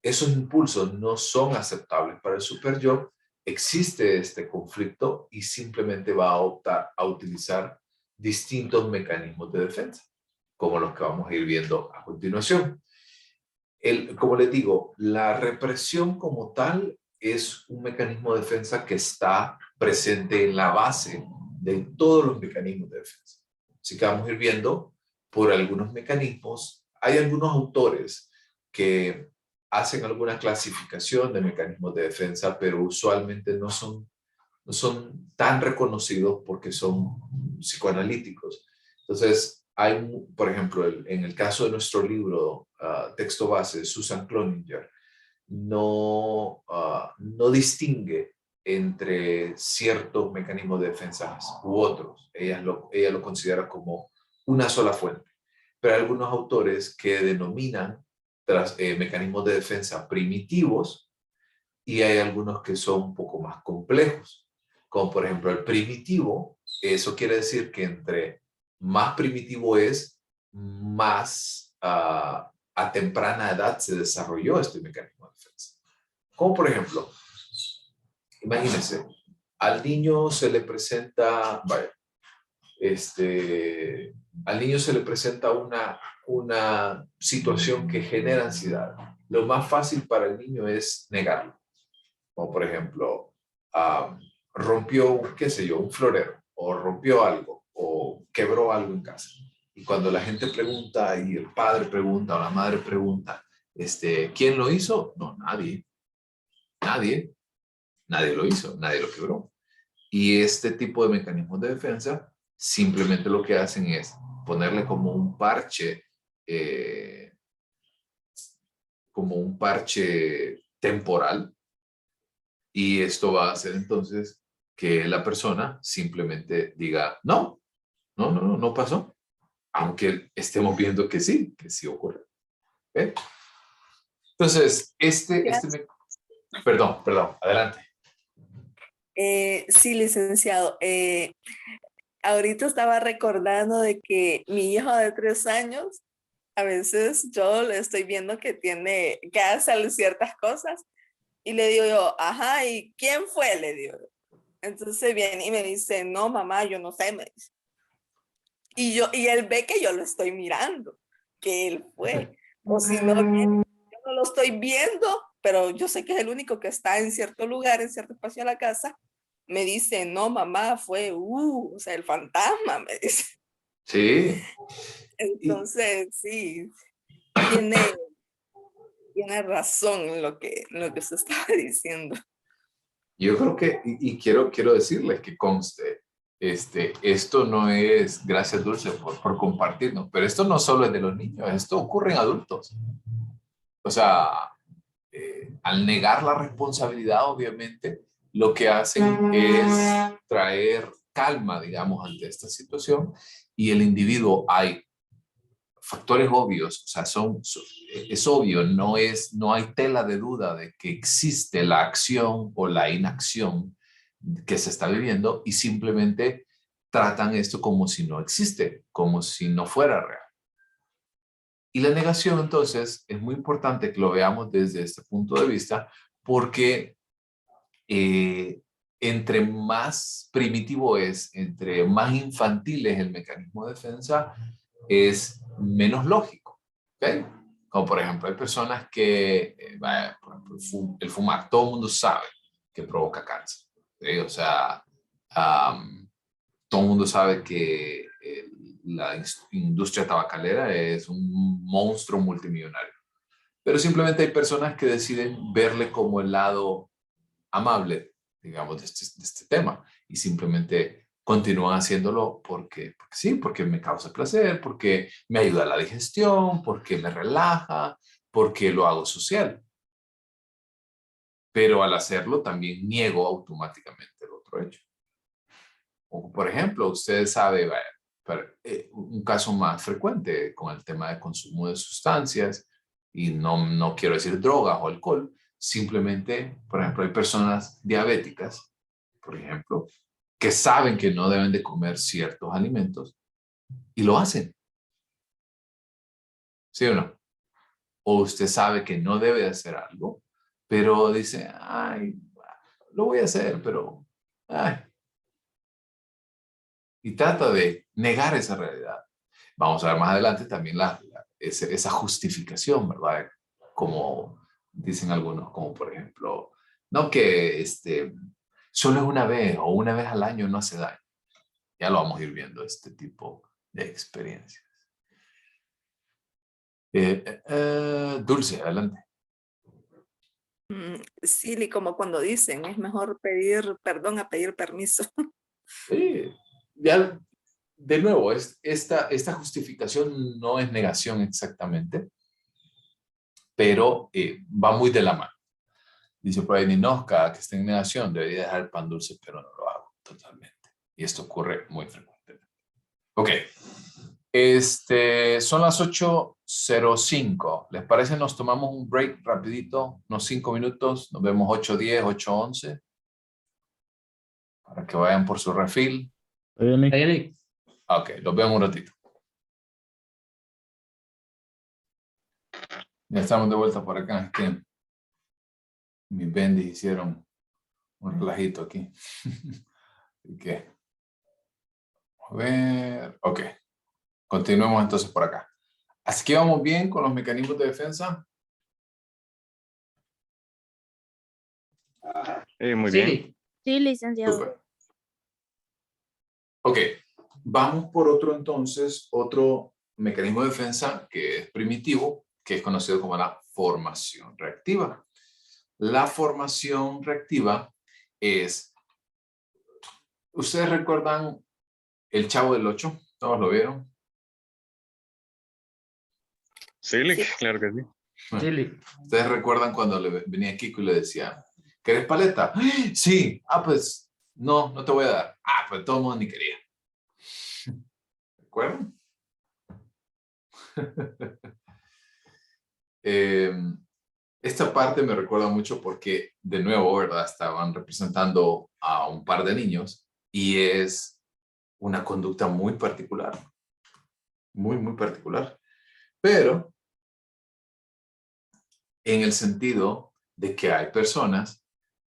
esos impulsos no son aceptables para el superyo, existe este conflicto y simplemente va a optar a utilizar distintos mecanismos de defensa, como los que vamos a ir viendo a continuación. Como les digo, la represión como tal es un mecanismo de defensa que está presente en la base de todos los mecanismos de defensa. Así que vamos a ir viendo por algunos mecanismos. Hay algunos autores que hacen alguna clasificación de mecanismos de defensa, pero usualmente no son tan reconocidos porque son psicoanalíticos. Entonces, por ejemplo, en el caso de nuestro libro, texto base de Susan Cloninger, no distingue entre ciertos mecanismos de defensa u otros. Ella lo considera como una sola fuente. Pero hay algunos autores que denominan mecanismos de defensa primitivos y hay algunos que son un poco más complejos. Como por ejemplo el primitivo, eso quiere decir que entre más primitivo es, más a temprana edad se desarrolló este mecanismo de defensa. Como por ejemplo, imagínense, al niño se le presenta, al niño se le presenta una situación que genera ansiedad. Lo más fácil para el niño es negarlo. Como por ejemplo, rompió, qué sé yo, un florero, o rompió algo, o quebró algo en casa. Y cuando la gente pregunta, y el padre pregunta, o la madre pregunta, ¿quién lo hizo? No, nadie. Nadie lo hizo, nadie lo quebró. Y este tipo de mecanismos de defensa simplemente lo que hacen es ponerle como un parche temporal, y esto va a hacer entonces que la persona simplemente diga, no pasó, aunque estemos viendo que sí ocurre. ¿Okay? Entonces, perdón, adelante. Sí, licenciado. Ahorita estaba recordando de que mi hijo de 3 años, a veces yo le estoy viendo que hace ciertas cosas y le digo yo, ajá, ¿y quién fue? Le digo. Entonces viene y me dice, no, mamá, yo no sé, me dice. Y él ve que yo lo estoy mirando, que él fue. O si no, yo no lo estoy viendo, pero yo sé que es el único que está en cierto lugar, en cierto espacio de la casa. Me dice, no, mamá, fue, o sea, el fantasma, me dice. Sí. Entonces, sí, tiene razón en lo que usted estaba diciendo. Yo creo que, y quiero decirles que conste, esto no es, gracias Dulce por compartirnos, pero esto no solo es de los niños, esto ocurre en adultos. O sea, al negar la responsabilidad, obviamente, lo que hacen es traer calma, digamos, ante esta situación, y el individuo, hay factores obvios, o sea, es obvio, no hay tela de duda de que existe la acción o la inacción que se está viviendo, y simplemente tratan esto como si no existe, como si no fuera real. Y la negación, entonces, es muy importante que lo veamos desde este punto de vista, porque entre más primitivo es, entre más infantil es el mecanismo de defensa, es menos lógico. ¿Ok? Como por ejemplo, hay personas que, vaya, por ejemplo, el fumar, todo el mundo sabe que provoca cáncer. ¿Sí? O sea, todo el mundo sabe que la industria tabacalera es un monstruo multimillonario. Pero simplemente hay personas que deciden verle como el lado amable, digamos, de este tema. Y simplemente continúan haciéndolo porque sí, porque me causa placer, porque me ayuda a la digestión, porque me relaja, porque lo hago social. Pero al hacerlo también niego automáticamente el otro hecho. O, por ejemplo, usted sabe, un caso más frecuente con el tema de consumo de sustancias, y no quiero decir drogas o alcohol, simplemente, por ejemplo, hay personas diabéticas, por ejemplo, que saben que no deben de comer ciertos alimentos y lo hacen. ¿Sí o no? O usted sabe que no debe de hacer algo, pero dice, ay, lo voy a hacer, pero, ay, y trata de negar esa realidad. Vamos a ver más adelante también esa justificación, ¿verdad? Como dicen algunos, como por ejemplo, no que solo es una vez al año no hace daño. Ya lo vamos a ir viendo, este tipo de experiencias. Dulce, adelante. Sí, como cuando dicen, es mejor pedir perdón a pedir permiso. Sí, ya, de nuevo, esta justificación no es negación exactamente, pero va muy de la mano. Dice por ahí Ninochka, que está en negación, debería dejar el pan dulce, pero no lo hago totalmente. Y esto ocurre muy frecuentemente. Ok. Son las 8:05. ¿Les parece? Nos tomamos un break rapidito, unos 5 minutos. Nos vemos 8:10, 8:11. Para que vayan por su refil. Está bien. Ok, los veo en un ratito. Ya estamos de vuelta por acá. Es que mis bendis hicieron un relajito aquí. Así que, a ver. Ok, continuemos entonces por acá. Así que vamos bien con los mecanismos de defensa. Muy Sí, bien. Sí, licenciado. Súper. Ok, vamos por otro mecanismo de defensa que es primitivo, que es conocido como la formación reactiva. La formación reactiva es, ¿ustedes recuerdan el Chavo del Ocho? ¿Todos lo vieron? Sí, claro que sí. sí. ¿Ustedes recuerdan cuando venía Kiko y le decía, ¿querés paleta? ¡Ah! Sí. Ah, pues no te voy a dar. Ah, pues todo el mundo ni quería. ¿De acuerdo? Esta parte me recuerda mucho porque, de nuevo, ¿verdad? Estaban representando a un par de niños y es una conducta muy particular. Muy, muy particular. Pero en el sentido de que hay personas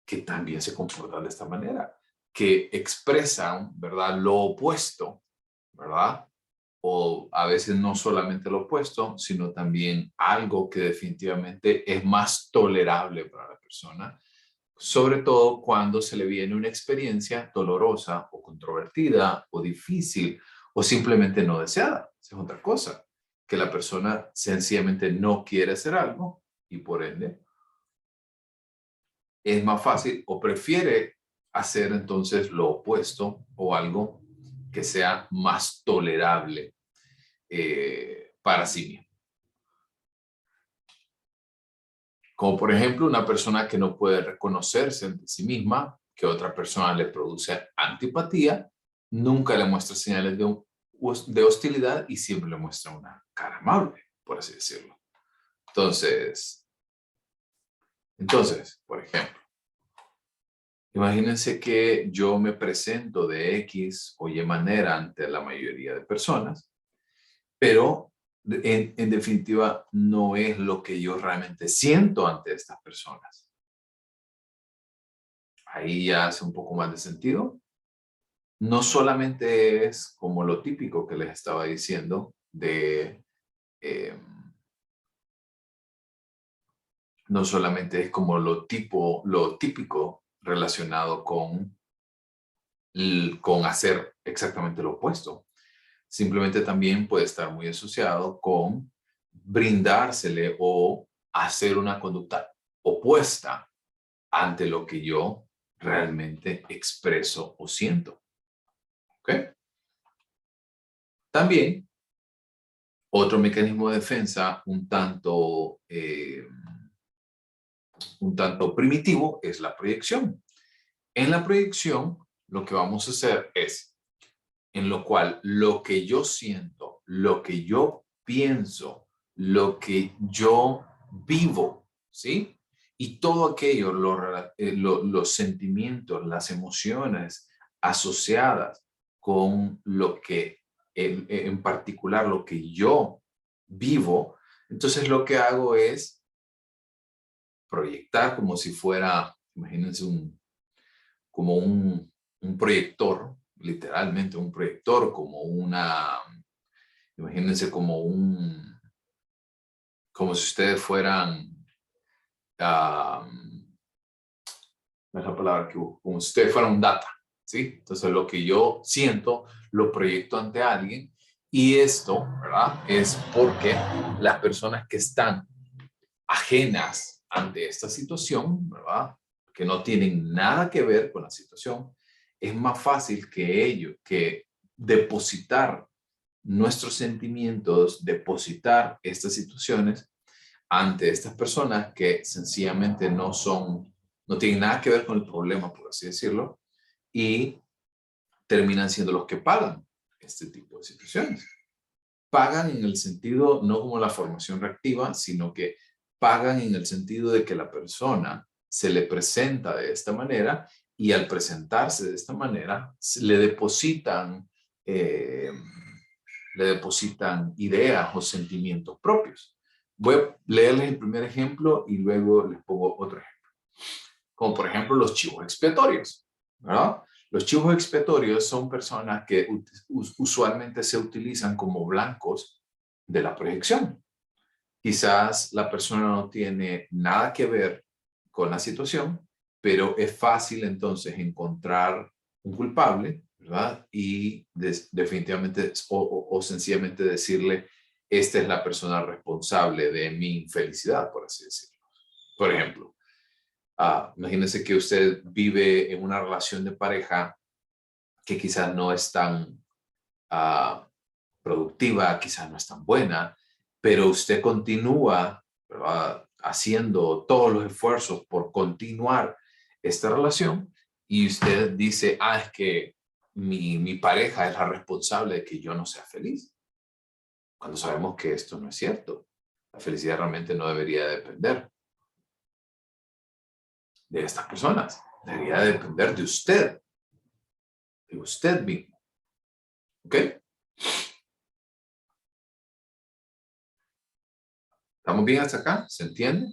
que también se comportan de esta manera, que expresan, ¿verdad? Lo opuesto, ¿verdad? O a veces no solamente lo opuesto, sino también algo que definitivamente es más tolerable para la persona, sobre todo cuando se le viene una experiencia dolorosa o controvertida o difícil o simplemente no deseada. Esa es otra cosa, que la persona sencillamente no quiere hacer algo y por ende es más fácil o prefiere hacer entonces lo opuesto o algo que sea más tolerable para sí mismo. Como por ejemplo una persona que no puede reconocerse en sí misma, que otra persona le produce antipatía, nunca le muestra señales de hostilidad y siempre le muestra una cara amable, por así decirlo. Entonces, por ejemplo, imagínense que yo me presento de X o Y manera ante la mayoría de personas, pero en definitiva, no es lo que yo realmente siento ante estas personas. Ahí ya hace un poco más de sentido. No solamente es como lo típico que les estaba diciendo de... no solamente es como lo típico relacionado con hacer exactamente lo opuesto. Simplemente también puede estar muy asociado con brindársele o hacer una conducta opuesta ante lo que yo realmente expreso o siento. ¿Ok? También, otro mecanismo de defensa un tanto primitivo es la proyección. En la proyección, lo que vamos a hacer es, en lo cual lo que yo siento, lo que yo pienso, lo que yo vivo, ¿sí? Y todo aquello, los sentimientos, las emociones asociadas con lo que, en particular, lo que yo vivo, entonces lo que hago es proyectar como si fuera, imagínense, como un proyector, literalmente un proyector, imagínense como si ustedes fueran, no es la palabra que busco, como si ustedes fueran un data, ¿sí? Entonces lo que yo siento lo proyecto ante alguien y esto, ¿verdad? Es porque las personas que están ajenas ante esta situación, ¿verdad? Que no tienen nada que ver con la situación, es más fácil que depositar nuestros sentimientos, depositar estas situaciones ante estas personas que sencillamente no tienen nada que ver con el problema, por así decirlo, y terminan siendo los que pagan este tipo de situaciones. Pagan en el sentido, no como la formación reactiva, sino que pagan en el sentido de que la persona se le presenta de esta manera y al presentarse de esta manera le depositan ideas o sentimientos propios. Voy a leerles el primer ejemplo y luego les pongo otro ejemplo. Como por ejemplo los chivos expiatorios, ¿verdad? Los chivos expiatorios son personas que usualmente se utilizan como blancos de la proyección. Quizás la persona no tiene nada que ver con la situación, pero es fácil entonces encontrar un culpable, ¿verdad? Y definitivamente o sencillamente decirle, esta es la persona responsable de mi infelicidad, por así decirlo. Por ejemplo, imagínense que usted vive en una relación de pareja que quizás no es tan productiva, quizás no es tan buena, pero usted continúa, ¿verdad?, haciendo todos los esfuerzos por continuar esta relación y usted dice, es que mi pareja es la responsable de que yo no sea feliz. Cuando sabemos que esto no es cierto. La felicidad realmente no debería depender de estas personas. Debería depender de usted mismo. ¿Ok? ¿Estamos bien hasta acá? ¿Se entiende?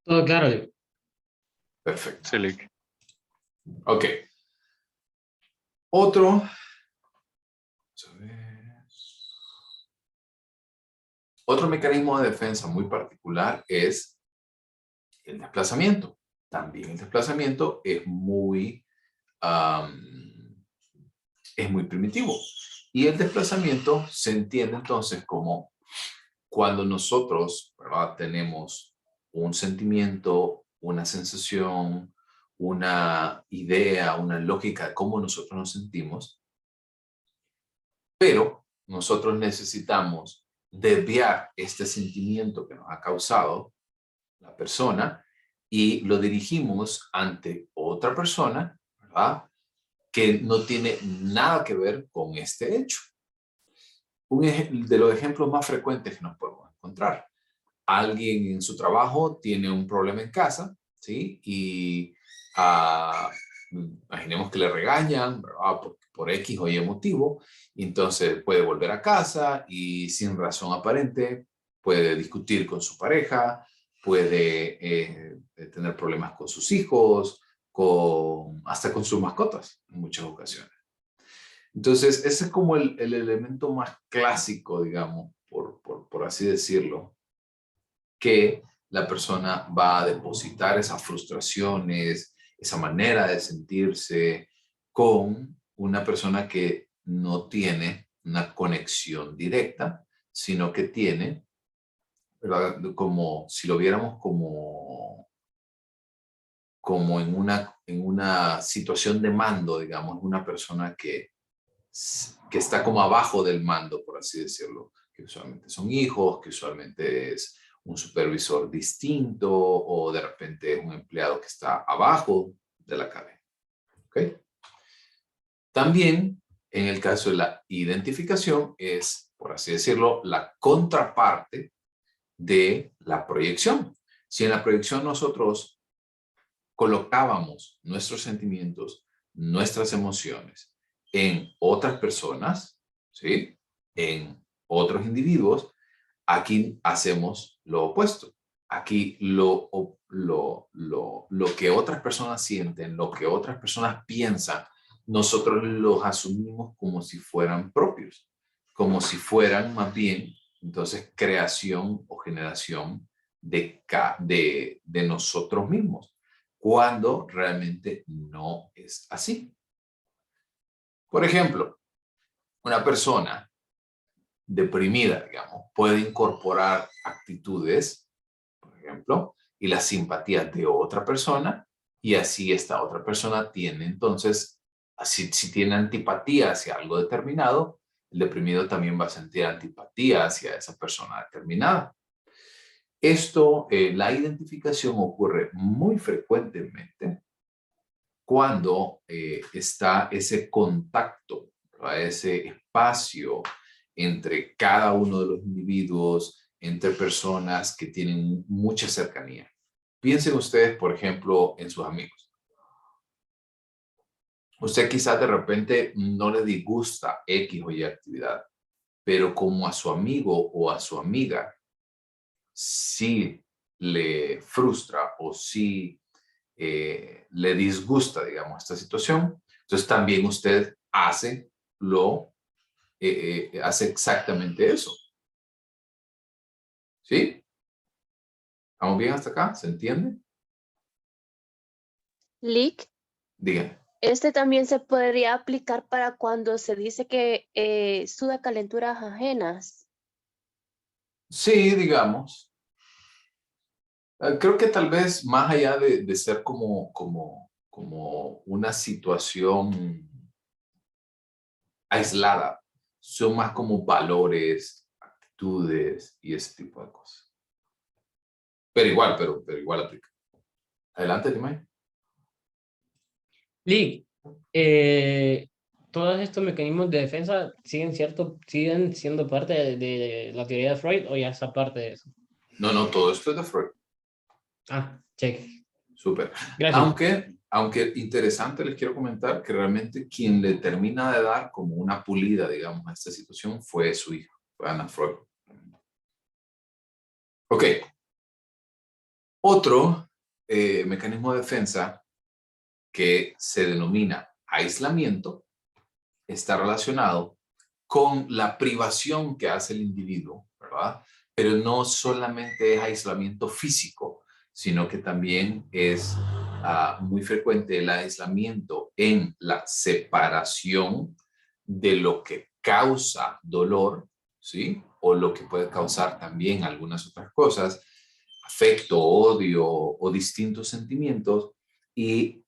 Todo claro. Perfecto. Sí, Lick. Ok. Otro mecanismo de defensa muy particular es el desplazamiento. También el desplazamiento es muy primitivo. Y el desplazamiento se entiende entonces como cuando nosotros, ¿verdad?, tenemos un sentimiento, una sensación, una idea, una lógica de cómo nosotros nos sentimos, pero nosotros necesitamos desviar este sentimiento que nos ha causado la persona y lo dirigimos ante otra persona, ¿verdad?, que no tiene nada que ver con este hecho. De los ejemplos más frecuentes que nos podemos encontrar. Alguien en su trabajo tiene un problema en casa, ¿sí? Y imaginemos que le regañan, ¿verdad? Por X o Y motivo, y entonces puede volver a casa y sin razón aparente puede discutir con su pareja, puede tener problemas con sus hijos, hasta con sus mascotas en muchas ocasiones. Entonces, ese es como el elemento más clásico, digamos, por así decirlo, que la persona va a depositar esas frustraciones, esa manera de sentirse con una persona que no tiene una conexión directa, sino que tiene, ¿verdad? Como si lo viéramos como en una situación de mando, digamos, una persona que está como abajo del mando, por así decirlo, que usualmente son hijos, que usualmente es un supervisor distinto o de repente es un empleado que está abajo de la cadena. ¿Okay? También, en el caso de la identificación, es, por así decirlo, la contraparte de la proyección. Si en la proyección nosotros colocábamos nuestros sentimientos, nuestras emociones en otras personas, ¿sí? En otros individuos, aquí hacemos lo opuesto. Aquí lo que otras personas sienten, lo que otras personas piensan, nosotros los asumimos como si fueran propios, como si fueran más bien, entonces, creación o generación de nosotros mismos, cuando realmente no es así. Por ejemplo, una persona deprimida, digamos, puede incorporar actitudes, por ejemplo, y las simpatías de otra persona, y así esta otra persona tiene entonces, si tiene antipatía hacia algo determinado, el deprimido también va a sentir antipatía hacia esa persona determinada. Esto, la identificación ocurre muy frecuentemente cuando está ese contacto, ¿verdad? Ese espacio entre cada uno de los individuos, entre personas que tienen mucha cercanía. Piensen ustedes, por ejemplo, en sus amigos. Usted quizás de repente no le disgusta X o Y actividad, pero como a su amigo o a su amiga sí le frustra o sí le disgusta, digamos, esta situación, entonces también usted hace exactamente eso. ¿Sí? ¿Estamos bien hasta acá? ¿Se entiende? Lick, Díganme. este también se podría aplicar para cuando se dice que suda calenturas ajenas. Sí, digamos. Creo que tal vez más allá de ser como una situación aislada, son más como valores, actitudes y ese tipo de cosas. Pero igual aplica. Adelante, Timay. Lick, todos estos mecanismos de defensa siguen siendo parte de la teoría de Freud o ya es aparte de eso. No, todo esto es de Freud. Ah, check. Súper. Gracias. Aunque interesante, les quiero comentar que realmente quien le termina de dar como una pulida, digamos, a esta situación fue su hija, fue Anna Freud. Ok. Otro mecanismo de defensa que se denomina aislamiento está relacionado con la privación que hace el individuo, ¿verdad? Pero no solamente es aislamiento físico, sino que también es muy frecuente el aislamiento en la separación de lo que causa dolor, ¿sí? O lo que puede causar también algunas otras cosas, afecto, odio o distintos sentimientos, e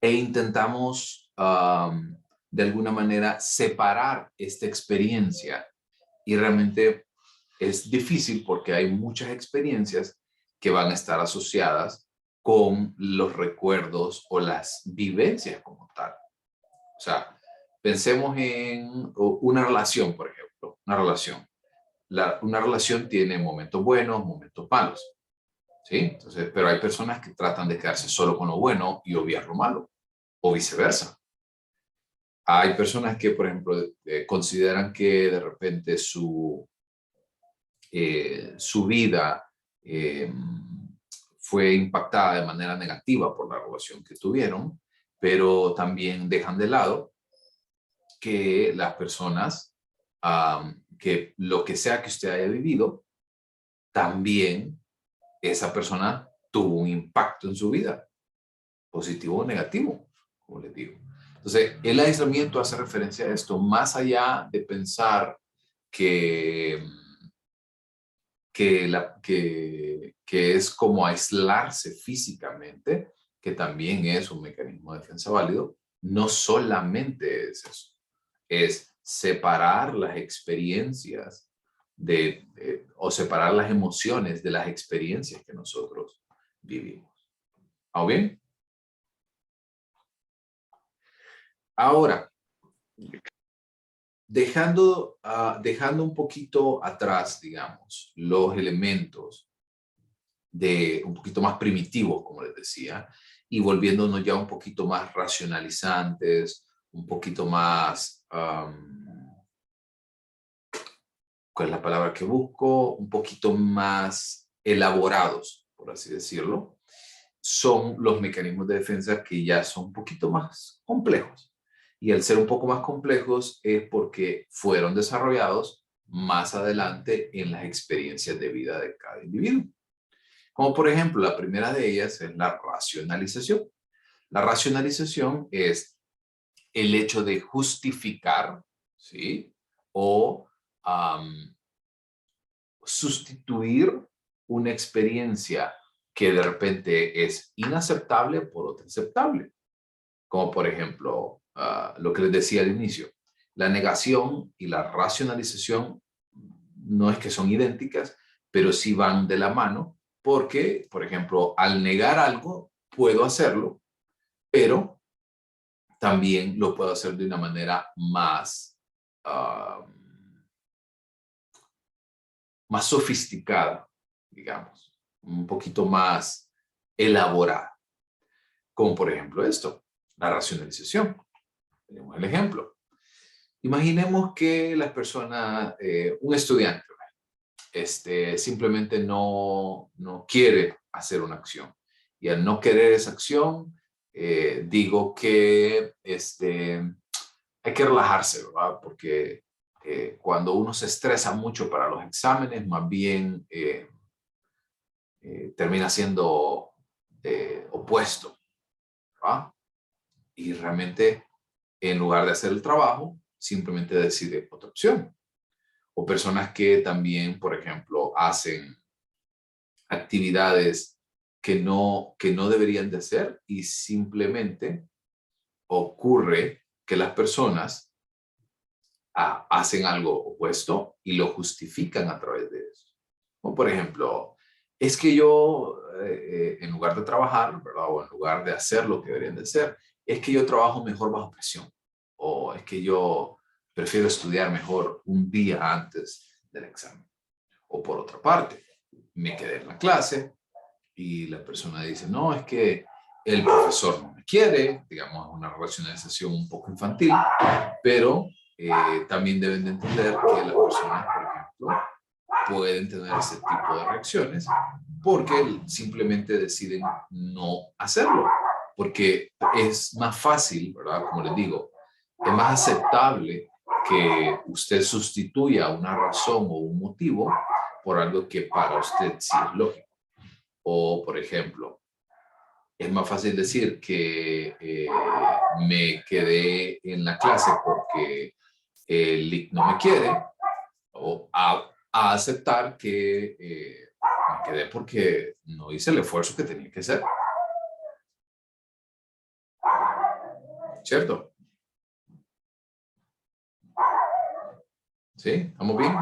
intentamos de alguna manera separar esta experiencia, y realmente es difícil porque hay muchas experiencias que van a estar asociadas con los recuerdos o las vivencias como tal. O sea, pensemos en una relación, por ejemplo, una relación. Una relación tiene momentos buenos, momentos malos, ¿sí? Entonces, pero hay personas que tratan de quedarse solo con lo bueno y obviar lo malo. o viceversa. Hay personas que, por ejemplo, consideran que de repente su vida fue impactada de manera negativa por la relación que tuvieron, pero también dejan de lado que las personas, que lo que sea que usted haya vivido, también esa persona tuvo un impacto en su vida, positivo o negativo, como les digo. Entonces, el aislamiento hace referencia a esto, más allá de pensar que es como aislarse físicamente, que también es un mecanismo de defensa válido. No solamente es eso, es separar las experiencias o separar las emociones de las experiencias que nosotros vivimos. ¿Ah, bien? Ahora, dejando un poquito atrás, digamos, los elementos un poquito más primitivos, como les decía, y volviéndonos ya un poquito más racionalizantes, un poquito más, ¿cuál es la palabra que busco? Un poquito más elaborados, por así decirlo, son los mecanismos de defensa que ya son un poquito más complejos. Y al ser un poco más complejos es porque fueron desarrollados más adelante en las experiencias de vida de cada individuo. Como por ejemplo, la primera de ellas es la racionalización. La racionalización es el hecho de justificar, ¿sí? O sustituir una experiencia que de repente es inaceptable por otra aceptable. Como por ejemplo, lo que les decía al inicio, la negación y la racionalización no es que son idénticas, pero sí van de la mano, porque, por ejemplo, al negar algo, puedo hacerlo, pero también lo puedo hacer de una manera más sofisticada, digamos, un poquito más elaborada. Como por ejemplo esto, la racionalización. Tenemos el ejemplo. Imaginemos que la persona, un estudiante, simplemente no quiere hacer una acción. Y al no querer esa acción, digo que hay que relajarse, ¿verdad? Porque cuando uno se estresa mucho para los exámenes, más bien termina siendo opuesto, ¿verdad? Y realmente, en lugar de hacer el trabajo, simplemente decide otra opción. O personas que también, por ejemplo, hacen actividades que no deberían de hacer y simplemente ocurre que las personas hacen algo opuesto y lo justifican a través de eso. O por ejemplo, es que yo, en lugar de trabajar, ¿verdad? O en lugar de hacer lo que deberían de hacer, es que yo trabajo mejor bajo presión. O es que yo prefiero estudiar mejor un día antes del examen. O por otra parte, me quedé en la clase y la persona dice, no, es que el profesor no me quiere, digamos, una racionalización un poco infantil, pero también deben de entender que las personas, por ejemplo, pueden tener ese tipo de reacciones porque simplemente deciden no hacerlo, porque es más fácil, ¿verdad? Como les digo, es más aceptable que usted sustituya una razón o un motivo por algo que para usted sí es lógico. O, por ejemplo, es más fácil decir que me quedé en la clase porque el LIC no me quiere, o a aceptar que me quedé porque no hice el esfuerzo que tenía que hacer. ¿Cierto? ¿Sí? ¿Estamos bien?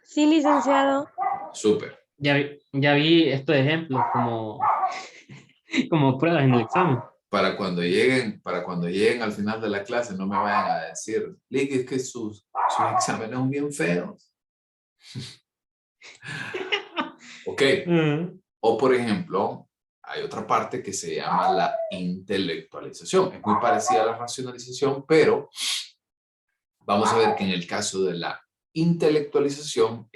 Sí, licenciado. Súper. Ya vi estos ejemplos como pruebas en el examen. Para cuando lleguen al final de la clase no me vayan a decir, Lick, es que sus exámenes son bien feos. Ok. O por ejemplo, hay otra parte que se llama la intelectualización. Es muy parecida a la racionalización, pero vamos a ver que en el caso de la intelectualización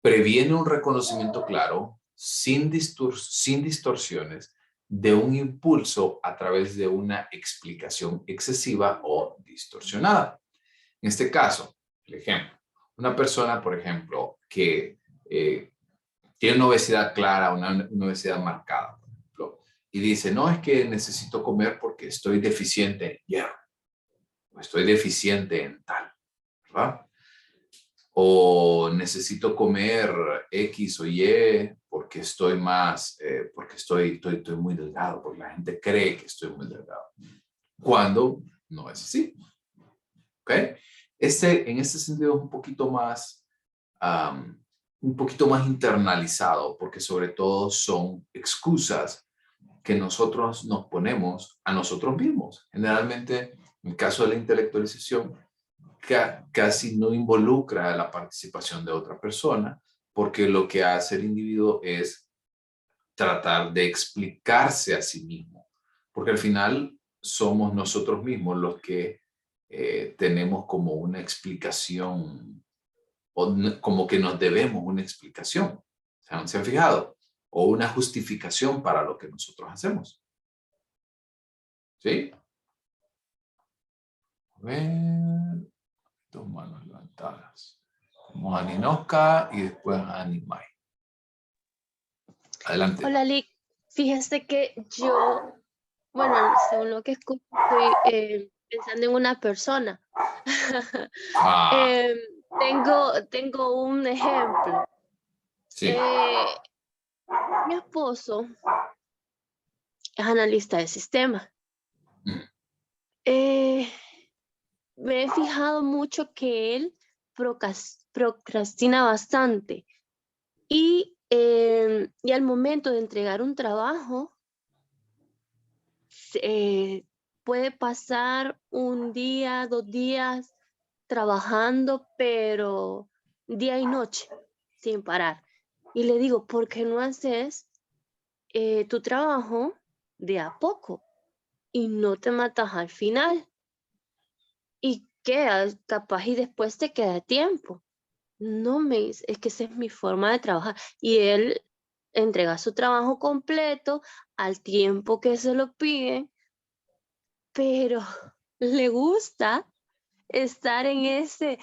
previene un reconocimiento claro, sin distorsiones, de un impulso a través de una explicación excesiva o distorsionada. En este caso, el ejemplo, una persona, por ejemplo, que tiene una obesidad clara, una obesidad marcada, por ejemplo, y dice, no, es que necesito comer porque estoy deficiente en hierro, o estoy deficiente en tal, ¿verdad? O necesito comer X o Y porque estoy porque estoy muy delgado, porque la gente cree que estoy muy delgado, cuando no es así. ¿Ok? En este sentido es un poquito más internalizado, porque sobre todo son excusas que nosotros nos ponemos a nosotros mismos. Generalmente, en el caso de la intelectualización, casi no involucra la participación de otra persona, porque lo que hace el individuo es tratar de explicarse a sí mismo, porque al final somos nosotros mismos los que tenemos como una explicación, o como que nos debemos una explicación. ¿Se han fijado? O una justificación para lo que nosotros hacemos. ¿Sí? A ver, dos manos levantadas. Como a Ninoska y después a Animai. Adelante. Hola, Lick. Fíjese que yo, bueno, según lo que escucho, estoy pensando en una persona. Ah, Tengo un ejemplo. sí. Mi esposo es analista de sistemas. Mm. Me he fijado mucho que él procrastina bastante y al momento de entregar un trabajo puede pasar un día, 2 días trabajando, pero día y noche sin parar. Y le digo, ¿por qué no haces tu trabajo de a poco y no te matas al final? Y quedas capaz y después te queda tiempo. No me dice, es que esa es mi forma de trabajar. Y él entrega su trabajo completo al tiempo que se lo piden, pero le gusta estar en ese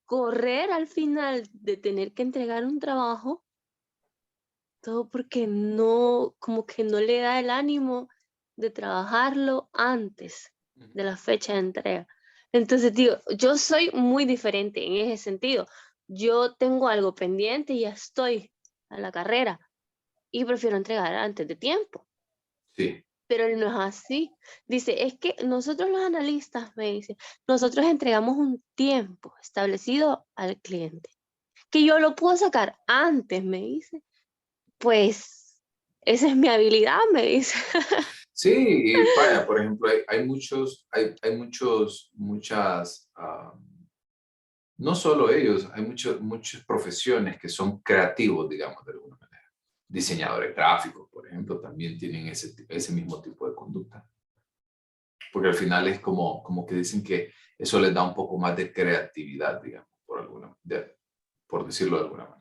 correr al final de tener que entregar un trabajo, todo porque no, como que no le da el ánimo de trabajarlo antes de la fecha de entrega. Entonces digo, yo soy muy diferente en ese sentido. Yo tengo algo pendiente y ya estoy a la carrera y prefiero entregar antes de tiempo. Sí. Pero él no es así. Dice, es que nosotros los analistas, me dice, nosotros entregamos un tiempo establecido al cliente. Que yo lo puedo sacar antes, me dice. Pues esa es mi habilidad, me dice. Sí, y vaya, por ejemplo, hay muchas, no solo ellos, hay muchas profesiones que son creativos, digamos, de alguna manera. Diseñadores gráficos, por ejemplo, también tienen ese mismo tipo de conducta. Porque al final es como que dicen que eso les da un poco más de creatividad, digamos, por decirlo de alguna manera.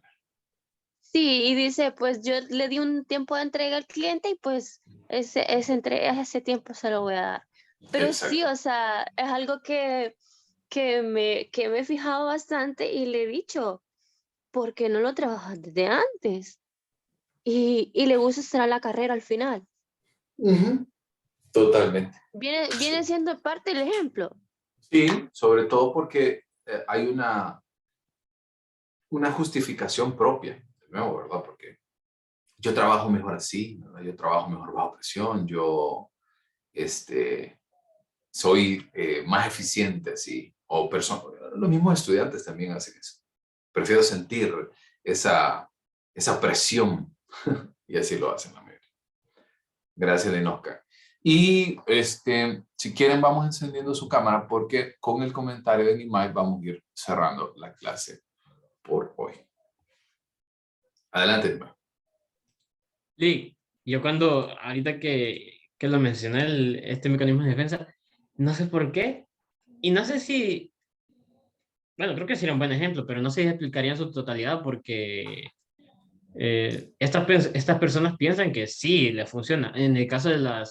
Sí, y dice, pues yo le di un tiempo de entrega al cliente y pues ese tiempo se lo voy a dar. Pero sí, Exacto. o sea, es algo que me he fijado bastante y le he dicho, ¿por qué no lo trabajas desde antes? Y le gusta estar a la carrera al final. Ujú. Totalmente. Viene siendo parte del ejemplo. Sí, sobre todo porque hay una justificación propia, de nuevo, ¿verdad? Porque yo trabajo mejor así, ¿verdad? Yo trabajo mejor bajo presión, yo soy más eficiente así, o los mismos estudiantes también hacen eso. Prefiero sentir esa presión y así lo hacen la mayoría. Gracias, Dinoska. Y si quieren vamos encendiendo su cámara porque con el comentario de Nimai vamos a ir cerrando la clase por hoy. Adelante, Nimai. Lick, Yo cuando, ahorita que lo mencioné, este mecanismo de defensa, no sé por qué, y no sé si, bueno, creo que sería un buen ejemplo, pero no sé si explicaría en su totalidad porque estas personas piensan que sí le funciona. En el caso de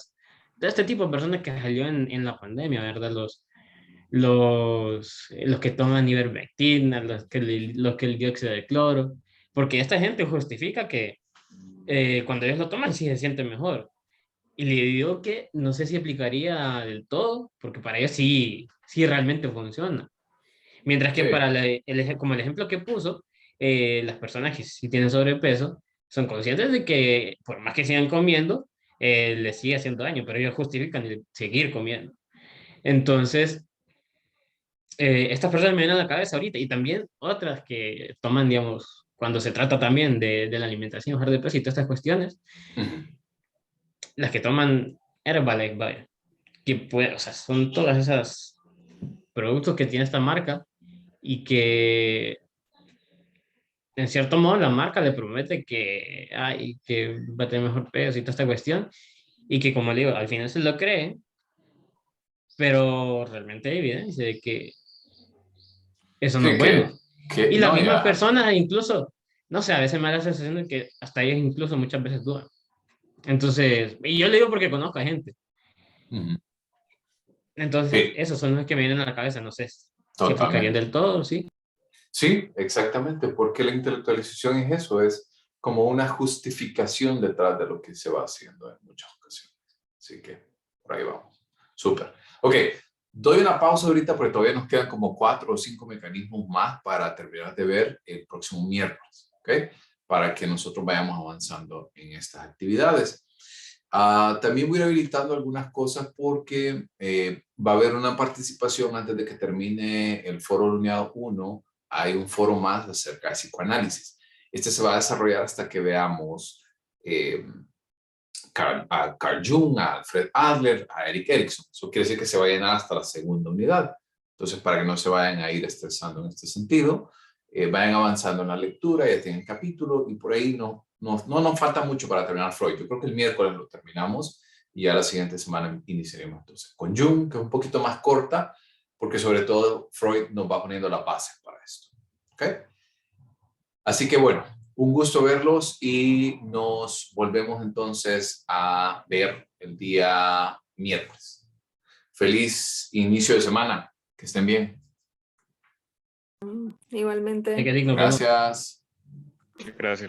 este tipo de personas que salió en la pandemia, ¿verdad? Los que toman ivermectina, los que el dióxido de cloro, porque esta gente justifica que cuando ellos lo toman sí se sienten mejor. Y le digo que no sé si aplicaría del todo, porque para ellos sí, sí realmente funciona. Mientras que Sí, para como el ejemplo que puso, las personas que sí tienen sobrepeso son conscientes de que por más que sigan comiendo, les sigue haciendo daño, pero ellos justifican el seguir comiendo. Entonces, estas personas me vienen a la cabeza ahorita y también otras que toman, digamos, cuando se trata también de la alimentación, bajar de peso y todas estas cuestiones, ujú, las que toman Herbalife, vaya, que puede, o sea, son todas esas productos que tiene esta marca y que en cierto modo la marca le promete que, ay, que va a tener mejor peso y toda esta cuestión y que como le digo, al final se lo creen, pero realmente hay evidencia de que eso no sí, es bueno. Y las no, mismas ya. personas incluso, no sé, a veces me da la sensación de que hasta ellos incluso muchas veces dudan. Entonces, y yo le digo porque conozco a gente. Ujú, Entonces, sí, esos son los que me vienen a la cabeza, no sé si aplicarían totalmente. del todo, ¿sí? Sí, exactamente, porque la intelectualización es eso, es como una justificación detrás de lo que se va haciendo en muchas ocasiones. Así que por ahí vamos. Súper. Ok, doy una pausa ahorita porque todavía nos quedan como 4 o 5 mecanismos más para terminar de ver el próximo miércoles, ¿ok? Para que nosotros vayamos avanzando en estas actividades. También voy a ir habilitando algunas cosas porque va a haber una participación antes de que termine el foro Unidad 1. Hay un foro más acerca de psicoanálisis. Este se va a desarrollar hasta que veamos a Carl Jung, a Alfred Adler, a Eric Erikson. Eso quiere decir que se va a llenar hasta la segunda unidad. Entonces, para que no se vayan a ir estresando en este sentido, vayan avanzando en la lectura, ya tienen capítulo y por ahí no nos falta mucho para terminar Freud. Yo creo que el miércoles lo terminamos y ya la siguiente semana iniciaremos entonces con Jung, que es un poquito más corta, porque sobre todo Freud nos va poniendo la base para esto. ¿Ok? Así que bueno, un gusto verlos y nos volvemos entonces a ver el día miércoles. Feliz inicio de semana. Que estén bien. Igualmente. Hay que digno, Gracias. Gracias.